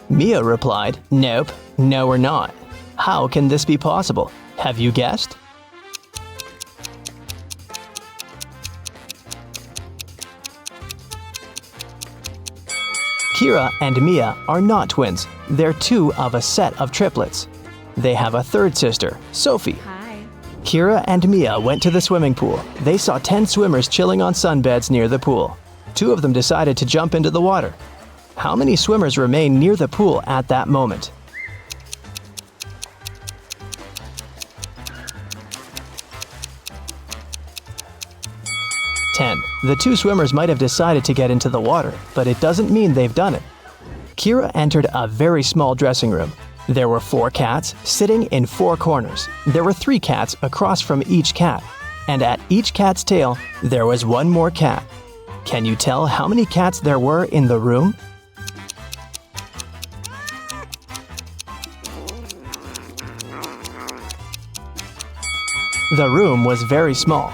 Mia replied, "Nope, no we're not. How can this be possible? Have you guessed?" Kira and Mia are not twins. They're two of a set of triplets. They have a third sister, Sophie. Hi. Kira and Mia went to the swimming pool. They saw 10 swimmers chilling on sunbeds near the pool. 2 of them decided to jump into the water. How many swimmers remained near the pool at that moment? 10. The 2 swimmers might have decided to get into the water, but it doesn't mean they've done it. Kira entered a very small dressing room. There were 4 cats sitting in 4 corners. There were 3 cats across from each cat, and at each cat's tail, there was 1 more cat. Can you tell how many cats there were in the room? The room was very small.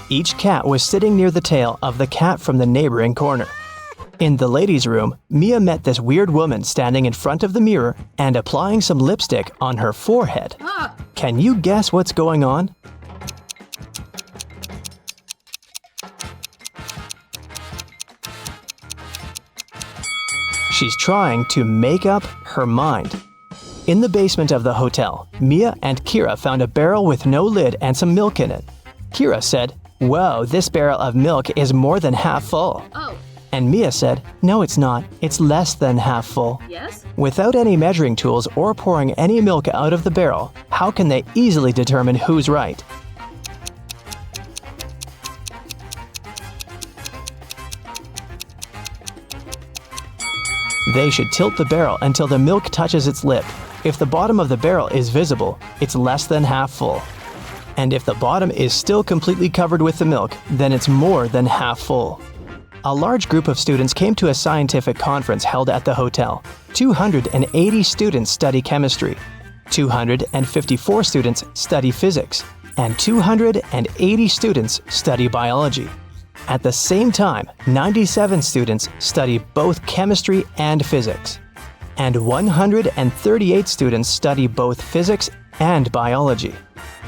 Each cat was sitting near the tail of the cat from the neighboring corner. In the ladies' room, Mia met this weird woman standing in front of the mirror and applying some lipstick on her forehead. Can you guess what's going on? She's trying to make up her mind. In the basement of the hotel, Mia and Kira found a barrel with no lid and some milk in it. Kira said, "Whoa, this barrel of milk is more than half full." Oh, And Mia said, "No, it's not. It's less than half full." yes? Without any measuring tools or pouring any milk out of the barrel, how can they easily determine who's right? They should tilt the barrel until the milk touches its lip. If the bottom of the barrel is visible, it's less than half full. And if the bottom is still completely covered with the milk, then it's more than half full. A large group of students came to a scientific conference held at the hotel. 280 students study chemistry, 254 students study physics, and 280 students study biology. At the same time, 97 students study both chemistry and physics, and 138 students study both physics and biology,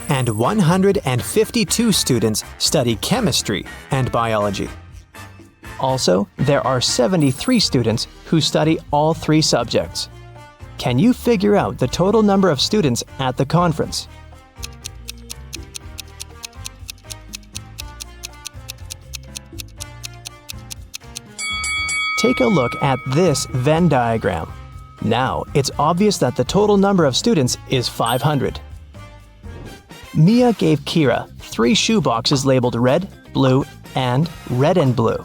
and 152 students study chemistry and biology. Also, there are 73 students who study all 3 subjects. Can you figure out the total number of students at the conference? Take a look at this Venn diagram. Now, it's obvious that the total number of students is 500. Mia gave Kira 3 shoe boxes labeled red, blue, and red and blue.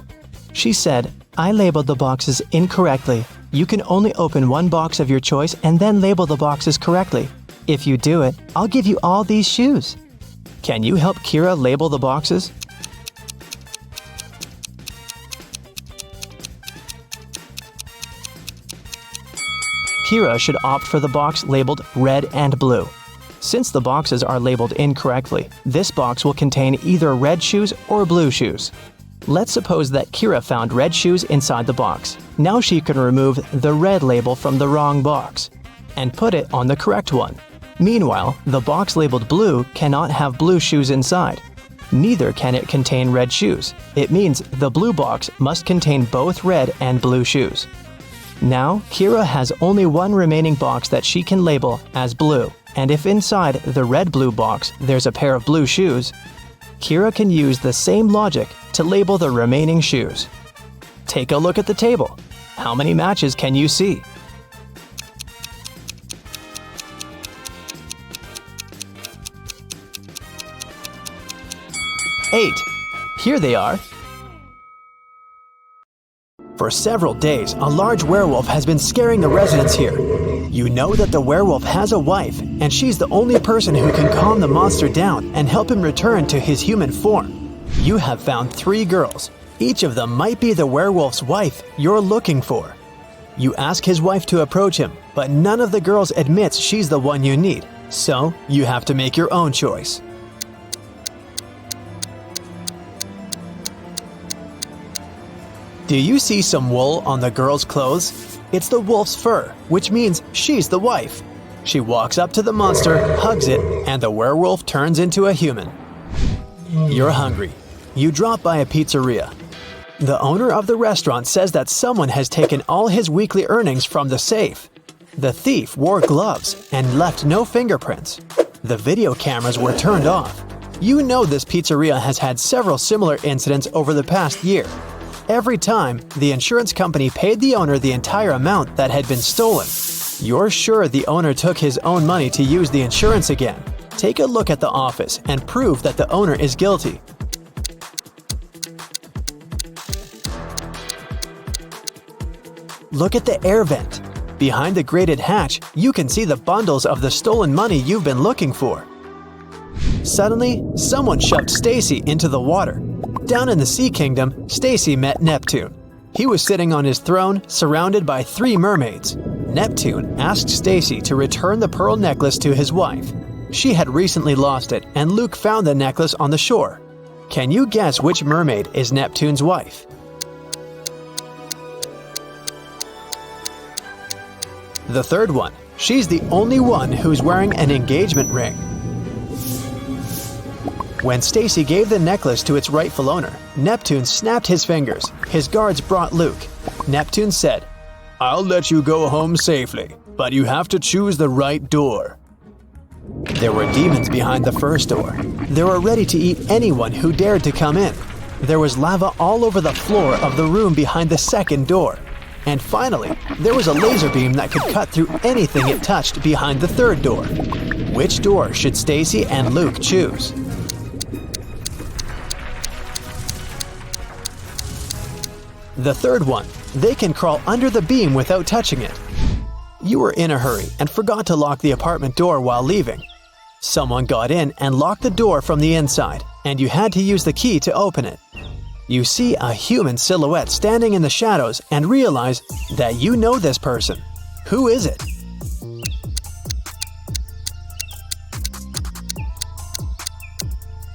She said, "I labeled the boxes incorrectly. You can only open one box of your choice and then label the boxes correctly. If you do it, I'll give you all these shoes." Can you help Kira label the boxes? Kira should opt for the box labeled red and blue. Since the boxes are labeled incorrectly, this box will contain either red shoes or blue shoes. Let's suppose that Kira found red shoes inside the box. Now she can remove the red label from the wrong box. and put it on the correct one. Meanwhile, the box labeled blue cannot have blue shoes inside. Neither can it contain red shoes. It means the blue box must contain both red and blue shoes. Now, Kira has only one remaining box that she can label as blue, and if inside the red-blue box there's a pair of blue shoes, Kira can use the same logic to label the remaining shoes. Take a look at the table. How many matches can you see? Eight. Here they are. For several days, a large werewolf has been scaring the residents here. You know that the werewolf has a wife, and she's the only person who can calm the monster down and help him return to his human form. You have found 3 girls. Each of them might be the werewolf's wife you're looking for. You ask his wife to approach him, but none of the girls admits she's the one you need, so you have to make your own choice. Do you see some wool on the girl's clothes? It's the wolf's fur, which means she's the wife. She walks up to the monster, hugs it, and the werewolf turns into a human. You're hungry. You drop by a pizzeria. The owner of the restaurant says that someone has taken all his weekly earnings from the safe. The thief wore gloves and left no fingerprints. The video cameras were turned off. You know this pizzeria has had several similar incidents over the past year. Every time, the insurance company paid the owner the entire amount that had been stolen. You're sure the owner took his own money to use the insurance again. Take a look at the office and prove that the owner is guilty. Look at the air vent. Behind the grated hatch, you can see the bundles of the stolen money you've been looking for. Suddenly, someone shoved Stacy into the water. Down in the Sea Kingdom, Stacy met Neptune. He was sitting on his throne, surrounded by 3 mermaids. Neptune asked Stacy to return the pearl necklace to his wife. She had recently lost it, and Luke found the necklace on the shore. Can you guess which mermaid is Neptune's wife? The third one. She's the only one who's wearing an engagement ring. When Stacy gave the necklace to its rightful owner, Neptune snapped his fingers. His guards brought Luke. Neptune said, "I'll let you go home safely, but you have to choose the right door." There were demons behind the first door. They were ready to eat anyone who dared to come in. There was lava all over the floor of the room behind the second door. And finally, there was a laser beam that could cut through anything it touched behind the third door. Which door should Stacy and Luke choose? The third one. They can crawl under the beam without touching it. You were in a hurry and forgot to lock the apartment door while leaving. Someone got in and locked the door from the inside, and you had to use the key to open it. You see a human silhouette standing in the shadows and realize that you know this person. Who is it?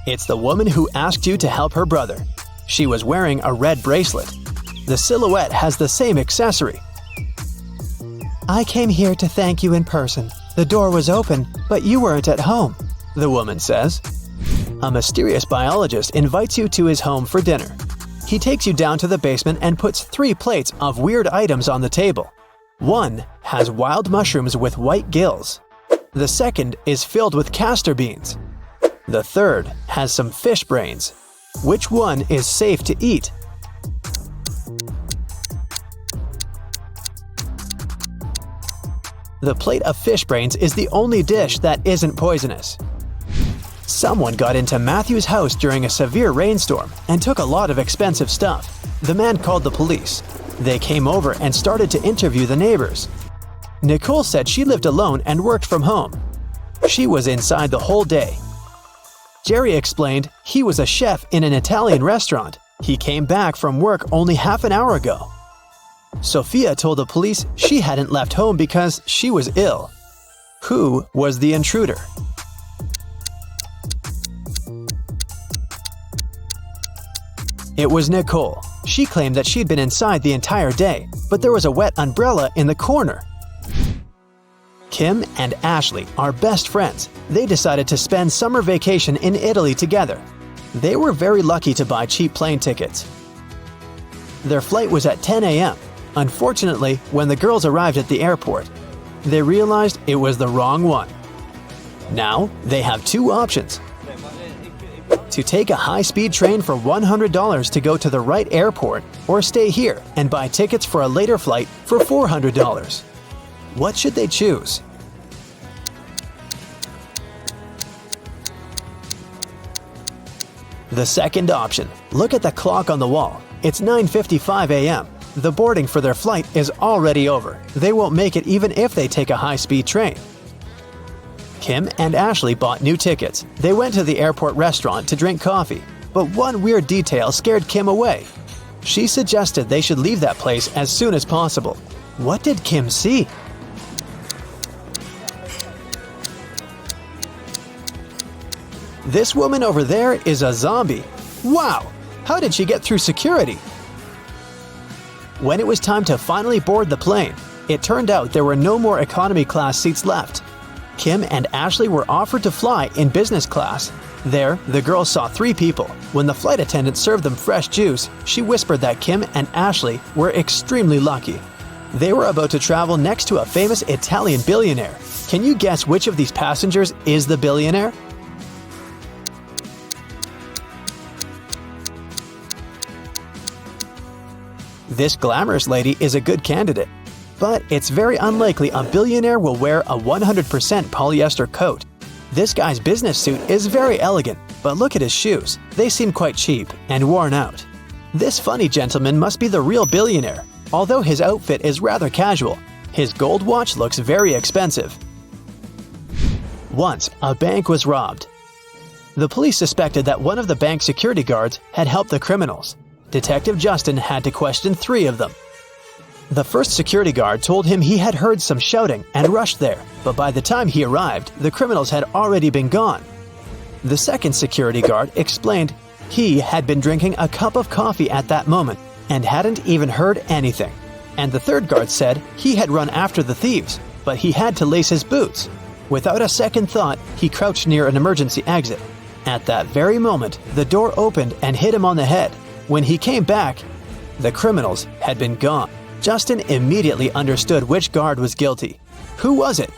It's the woman who asked you to help her brother. She was wearing a red bracelet. The silhouette has the same accessory. I came here to thank you in person. The door was open, but you weren't at home, the woman says. A mysterious biologist invites you to his home for dinner. He takes you down to the basement and puts 3 plates of weird items on the table. One has wild mushrooms with white gills. The second is filled with castor beans. The third has some fish brains. Which one is safe to eat? The plate of fish brains is the only dish that isn't poisonous. Someone got into Matthew's house during a severe rainstorm and took a lot of expensive stuff. The man called the police. They came over and started to interview the neighbors. Nicole said she lived alone and worked from home. She was inside the whole day. Jerry explained he was a chef in an Italian restaurant. He came back from work only half an hour ago. Sophia told the police she hadn't left home because she was ill. Who was the intruder? It was Nicole. She claimed that she'd been inside the entire day, but there was a wet umbrella in the corner. Kim and Ashley are best friends. They decided to spend summer vacation in Italy together. They were very lucky to buy cheap plane tickets. Their flight was at 10 a.m. Unfortunately, when the girls arrived at the airport, they realized it was the wrong one. Now, they have two options. To take a high-speed train for $100 to go to the right airport, or stay here and buy tickets for a later flight for $400. What should they choose? The second option. Look at the clock on the wall. It's 9:55 a.m. The boarding for their flight is already over. They won't make it even if they take a high-speed train. Kim and Ashley bought new tickets. They went to the airport restaurant to drink coffee. But one weird detail scared Kim away. She suggested they should leave that place as soon as possible. What did Kim see? This woman over there is a zombie. Wow! How did she get through security? When it was time to finally board the plane, it turned out there were no more economy class seats left. Kim and Ashley were offered to fly in business class. There, the girls saw 3 people. When the flight attendant served them fresh juice, she whispered that Kim and Ashley were extremely lucky. They were about to travel next to a famous Italian billionaire. Can you guess which of these passengers is the billionaire? This glamorous lady is a good candidate, but it's very unlikely a billionaire will wear a 100% polyester coat. This guy's business suit is very elegant, but look at his shoes. They seem quite cheap and worn out. This funny gentleman must be the real billionaire, although his outfit is rather casual. His gold watch looks very expensive. Once, a bank was robbed. The police suspected that one of the bank security guards had helped the criminals. Detective Justin had to question 3 of them. The first security guard told him he had heard some shouting and rushed there, but by the time he arrived, the criminals had already been gone. The second security guard explained he had been drinking a cup of coffee at that moment and hadn't even heard anything. And the third guard said he had run after the thieves, but he had to lace his boots. Without a second thought, he crouched near an emergency exit. At that very moment, the door opened and hit him on the head. When he came back, the criminals had been gone. Justin immediately understood which guard was guilty. Who was it?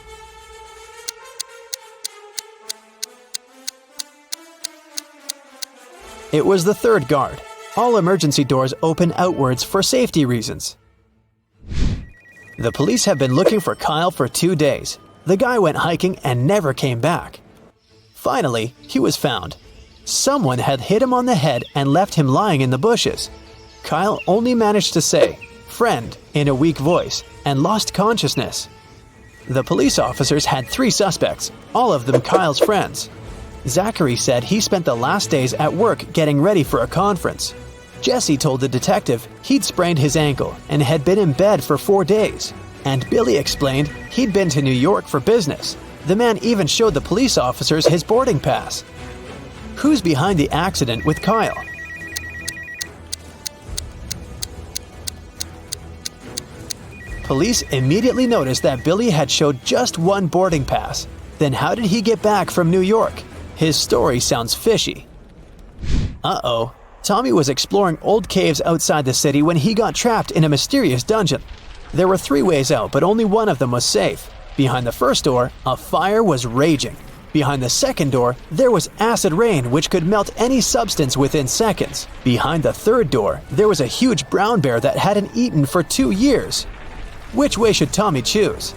It was the third guard. All emergency doors open outwards for safety reasons. The police have been looking for Kyle for 2 days. The guy went hiking and never came back. Finally, he was found. Someone had hit him on the head and left him lying in the bushes. Kyle only managed to say, "Friend," in a weak voice, and lost consciousness. The police officers had 3 suspects, all of them Kyle's friends. Zachary said he spent the last days at work getting ready for a conference. Jesse told the detective he'd sprained his ankle and had been in bed for 4 days. And Billy explained he'd been to New York for business. The man even showed the police officers his boarding pass. Who's behind the accident with Kyle? Police immediately noticed that Billy had showed just 1 boarding pass. Then how did he get back from New York? His story sounds fishy. Uh-oh. Tommy was exploring old caves outside the city when he got trapped in a mysterious dungeon. There were 3 ways out, but only one of them was safe. Behind the first door, a fire was raging. Behind the second door, there was acid rain which could melt any substance within seconds. Behind the third door, there was a huge brown bear that hadn't eaten for 2 years. Which way should Tommy choose?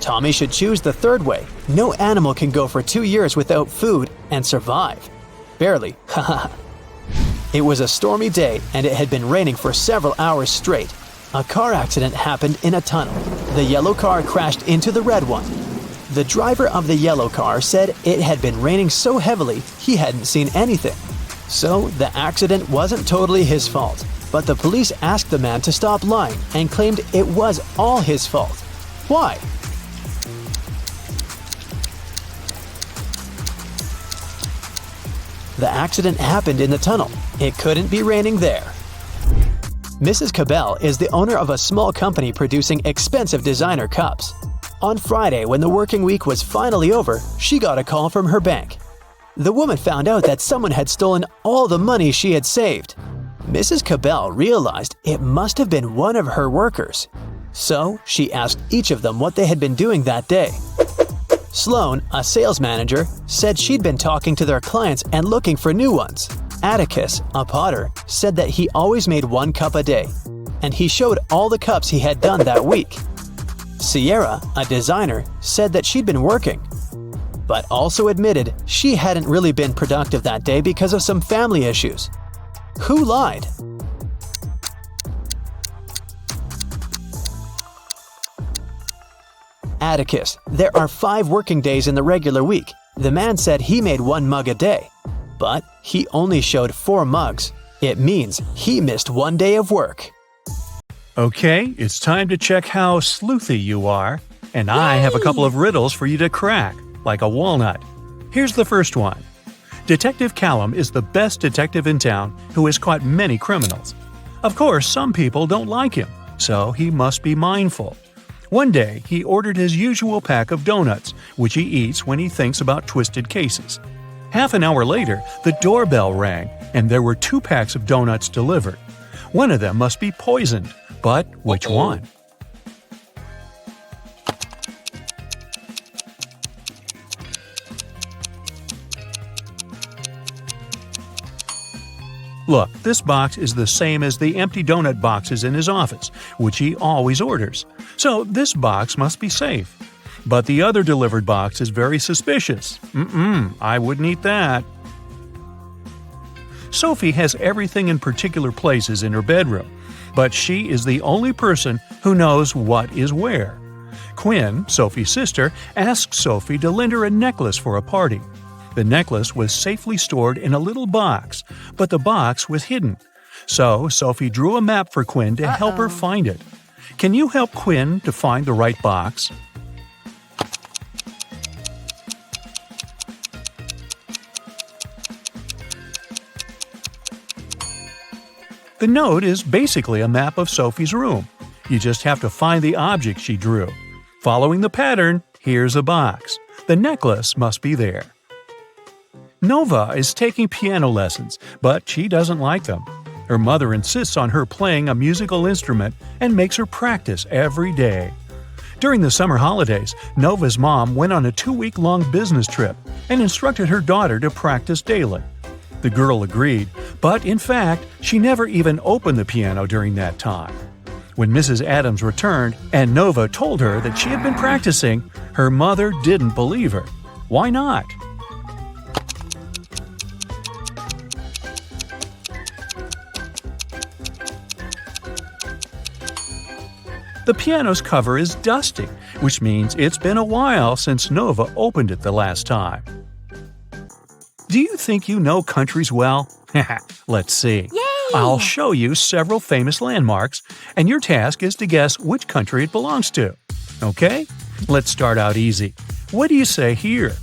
Tommy should choose the third way. No animal can go for 2 years without food and survive. Barely, haha. It was a stormy day and it had been raining for several hours straight. A car accident happened in a tunnel. The yellow car crashed into the red one. The driver of the yellow car said it had been raining so heavily he hadn't seen anything. So the accident wasn't totally his fault, but the police asked the man to stop lying and claimed it was all his fault. Why? The accident happened in the tunnel. It couldn't be raining there. Mrs. Cabell is the owner of a small company producing expensive designer cups. On Friday, when the working week was finally over, she got a call from her bank. The woman found out that someone had stolen all the money she had saved. Mrs. Cabell realized it must have been one of her workers. So she asked each of them what they had been doing that day. Sloan, a sales manager, said she'd been talking to their clients and looking for new ones. Atticus, a potter, said that he always made 1 cup a day, and he showed all the cups he had done that week. Sierra, a designer, said that she'd been working, but also admitted she hadn't really been productive that day because of some family issues. Who lied? Atticus, there are 5 working days in the regular week. The man said he made 1 mug a day, but he only showed 4 mugs. It means he missed 1 day of work. Okay, it's time to check how sleuthy you are. And I have a couple of riddles for you to crack, like a walnut. Here's the first one. Detective Callum is the best detective in town who has caught many criminals. Of course, some people don't like him, so he must be mindful. One day, he ordered his usual pack of donuts, which he eats when he thinks about twisted cases. Half an hour later, the doorbell rang, and there were 2 packs of donuts delivered. One of them must be poisoned, but which one? Look, this box is the same as the empty donut boxes in his office, which he always orders. So this box must be safe. But the other delivered box is very suspicious. I wouldn't eat that. Sophie has everything in particular places in her bedroom, but she is the only person who knows what is where. Quinn, Sophie's sister, asked Sophie to lend her a necklace for a party. The necklace was safely stored in a little box, but the box was hidden. So Sophie drew a map for Quinn to help her find it. Can you help Quinn to find the right box? The note is basically a map of Sophie's room. You just have to find the object she drew. Following the pattern, here's a box. The necklace must be there. Nova is taking piano lessons, but she doesn't like them. Her mother insists on her playing a musical instrument and makes her practice every day. During the summer holidays, Nova's mom went on a 2-week-long business trip and instructed her daughter to practice daily. The girl agreed, but in fact, she never even opened the piano during that time. When Mrs. Adams returned and Nova told her that she had been practicing, her mother didn't believe her. Why not? The piano's cover is dusty, which means it's been a while since Nova opened it the last time. Do you think you know countries well? Let's see. Yay! I'll show you several famous landmarks, and your task is to guess which country it belongs to. Okay? Let's start out easy. What do you say here?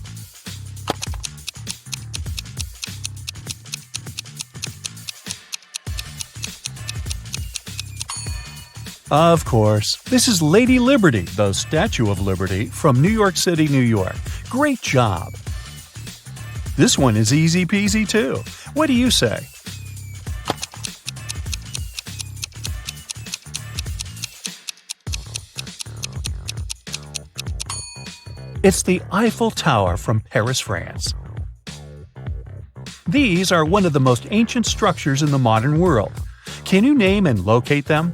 Of course, this is Lady Liberty, the Statue of Liberty, from New York City, New York. Great job! This one is easy peasy too. What do you say? It's the Eiffel Tower from Paris, France. These are one of the most ancient structures in the modern world. Can you name and locate them?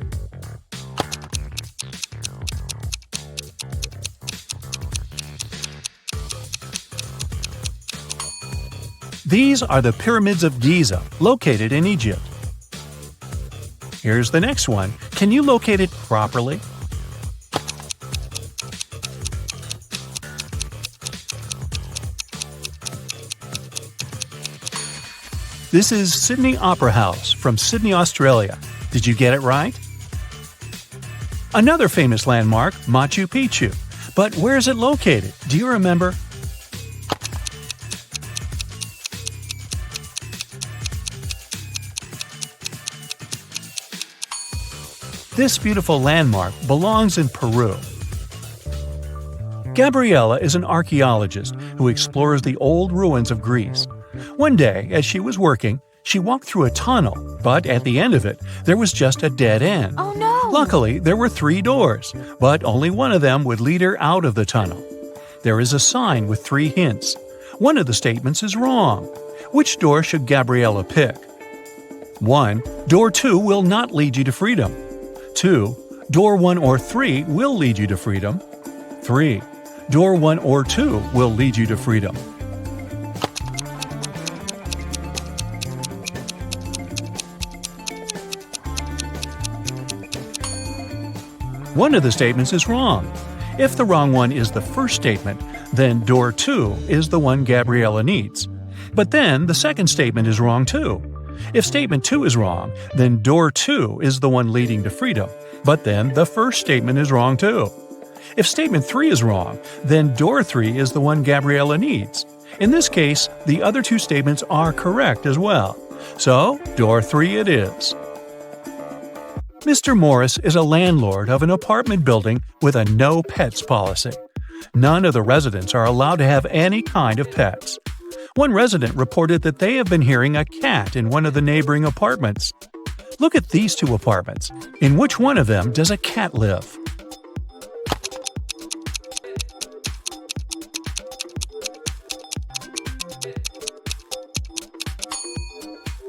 These are the Pyramids of Giza, located in Egypt. Here's the next one. Can you locate it properly? This is Sydney Opera House from Sydney, Australia. Did you get it right? Another famous landmark, Machu Picchu. But where is it located? Do you remember? This beautiful landmark belongs in Peru. Gabriella is an archaeologist who explores the old ruins of Greece. One day, as she was working, she walked through a tunnel, but at the end of it, there was just a dead end. Oh no! Luckily, there were 3 doors, but only one of them would lead her out of the tunnel. There is a sign with 3 hints. One of the statements is wrong. Which door should Gabriella pick? 1. Door 2 will not lead you to freedom. 2. Door 1 or 3 will lead you to freedom. 3. Door 1 or 2 will lead you to freedom. One of the statements is wrong. If the wrong one is the first statement, then door 2 is the one Gabriella needs. But then the second statement is wrong too. If statement 2 is wrong, then door 2 is the one leading to freedom. But then the first statement is wrong too. If statement 3 is wrong, then door 3 is the one Gabriella needs. In this case, the other 2 statements are correct as well. So, door 3 it is. Mr. Morris is a landlord of an apartment building with a no pets policy. None of the residents are allowed to have any kind of pets. One resident reported that they have been hearing a cat in one of the neighboring apartments. Look at these 2 apartments. In which one of them does a cat live?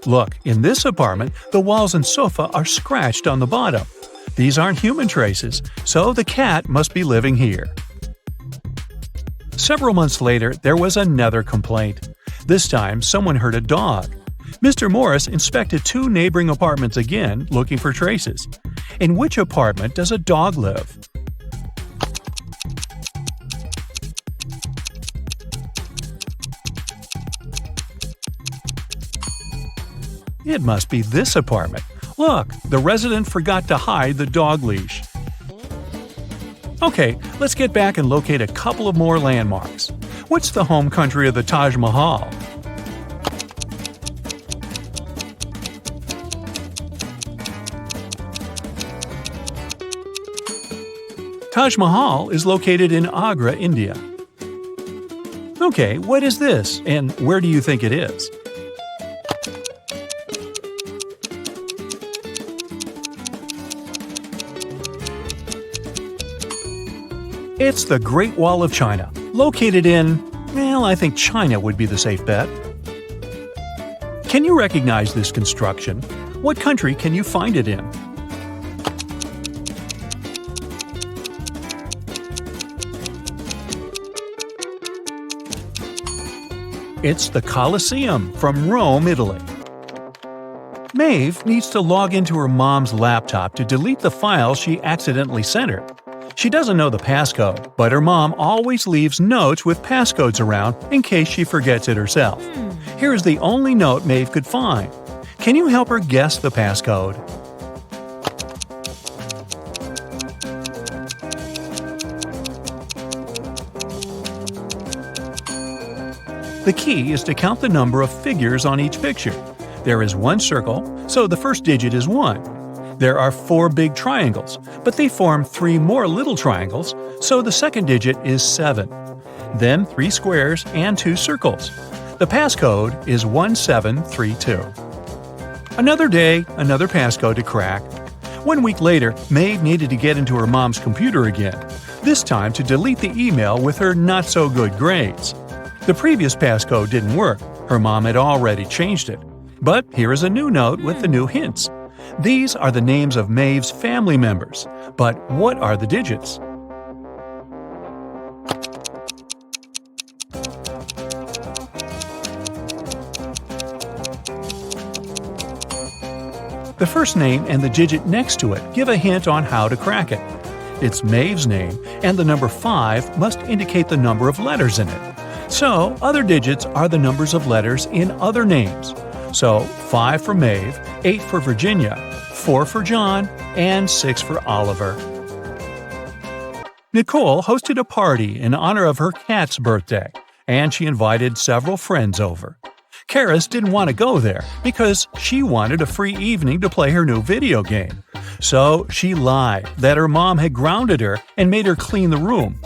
Look, in this apartment, the walls and sofa are scratched on the bottom. These aren't human traces, so the cat must be living here. Several months later, there was another complaint. This time, someone heard a dog. Mr. Morris inspected 2 neighboring apartments again, looking for traces. In which apartment does a dog live? It must be this apartment. Look, the resident forgot to hide the dog leash. Okay, let's get back and locate a couple of more landmarks. What's the home country of the Taj Mahal? Taj Mahal is located in Agra, India. Okay, what is this, and where do you think it is? It's the Great Wall of China, located in, well, I think China would be the safe bet. Can you recognize this construction? What country can you find it in? It's the Colosseum from Rome, Italy. Maeve needs to log into her mom's laptop to delete the file she accidentally sent her. She doesn't know the passcode, but her mom always leaves notes with passcodes around in case she forgets it herself. Here is the only note Maeve could find. Can you help her guess the passcode? The key is to count the number of figures on each picture. There is 1 circle, so the first digit is 1. There are 4 big triangles, but they form 3 more little triangles, so the second digit is 7. Then 3 squares and 2 circles. The passcode is 1732. Another day, another passcode to crack. 1 week later, Maeve needed to get into her mom's computer again, this time to delete the email with her not-so-good grades. The previous passcode didn't work. Her mom had already changed it. But here is a new note with the new hints. These are the names of Maeve's family members. But what are the digits? The first name and the digit next to it give a hint on how to crack it. It's Maeve's name, and the number 5 must indicate the number of letters in it. So, other digits are the numbers of letters in other names. So, 5 for Maeve, 8 for Virginia, 4 for John, and 6 for Oliver. Nicole hosted a party in honor of her cat's birthday, and she invited several friends over. Karis didn't want to go there because she wanted a free evening to play her new video game. So she lied that her mom had grounded her and made her clean the room.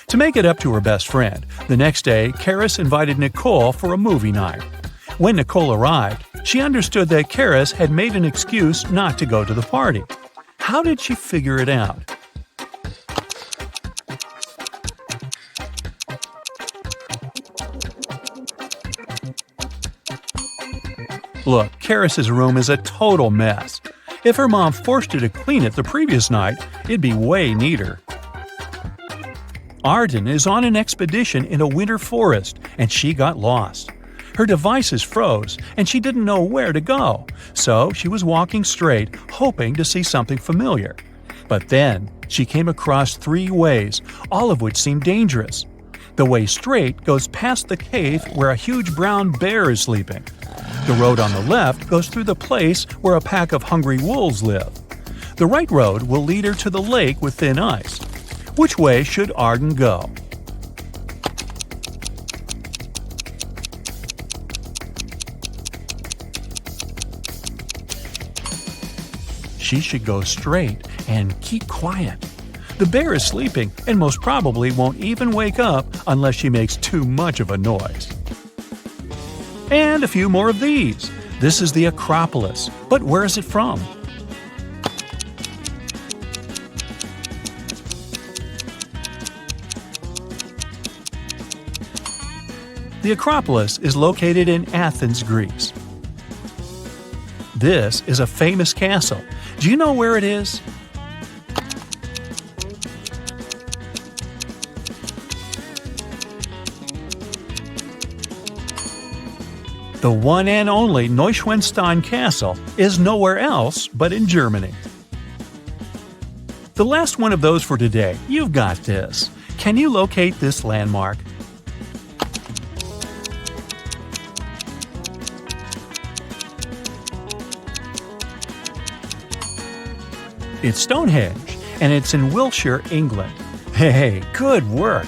To make it up to her best friend, the next day, Karis invited Nicole for a movie night. When Nicole arrived, she understood that Karis had made an excuse not to go to the party. How did she figure it out? Look, Karis's room is a total mess. If her mom forced her to clean it the previous night, it'd be way neater. Arden is on an expedition in a winter forest, and she got lost. Her devices froze, and she didn't know where to go, so she was walking straight, hoping to see something familiar. But then, she came across 3 ways, all of which seemed dangerous. The way straight goes past the cave where a huge brown bear is sleeping. The road on the left goes through the place where a pack of hungry wolves live. The right road will lead her to the lake with thin ice. Which way should Arden go? She should go straight and keep quiet. The bear is sleeping and most probably won't even wake up unless she makes too much of a noise. And a few more of these. This is the Acropolis, but where is it from? The Acropolis is located in Athens, Greece. This is a famous castle. Do you know where it is? The one and only Neuschwanstein Castle is nowhere else but in Germany. The last one of those for today. You've got this. Can you locate this landmark? It's Stonehenge, and it's in Wiltshire, England. Hey, good work!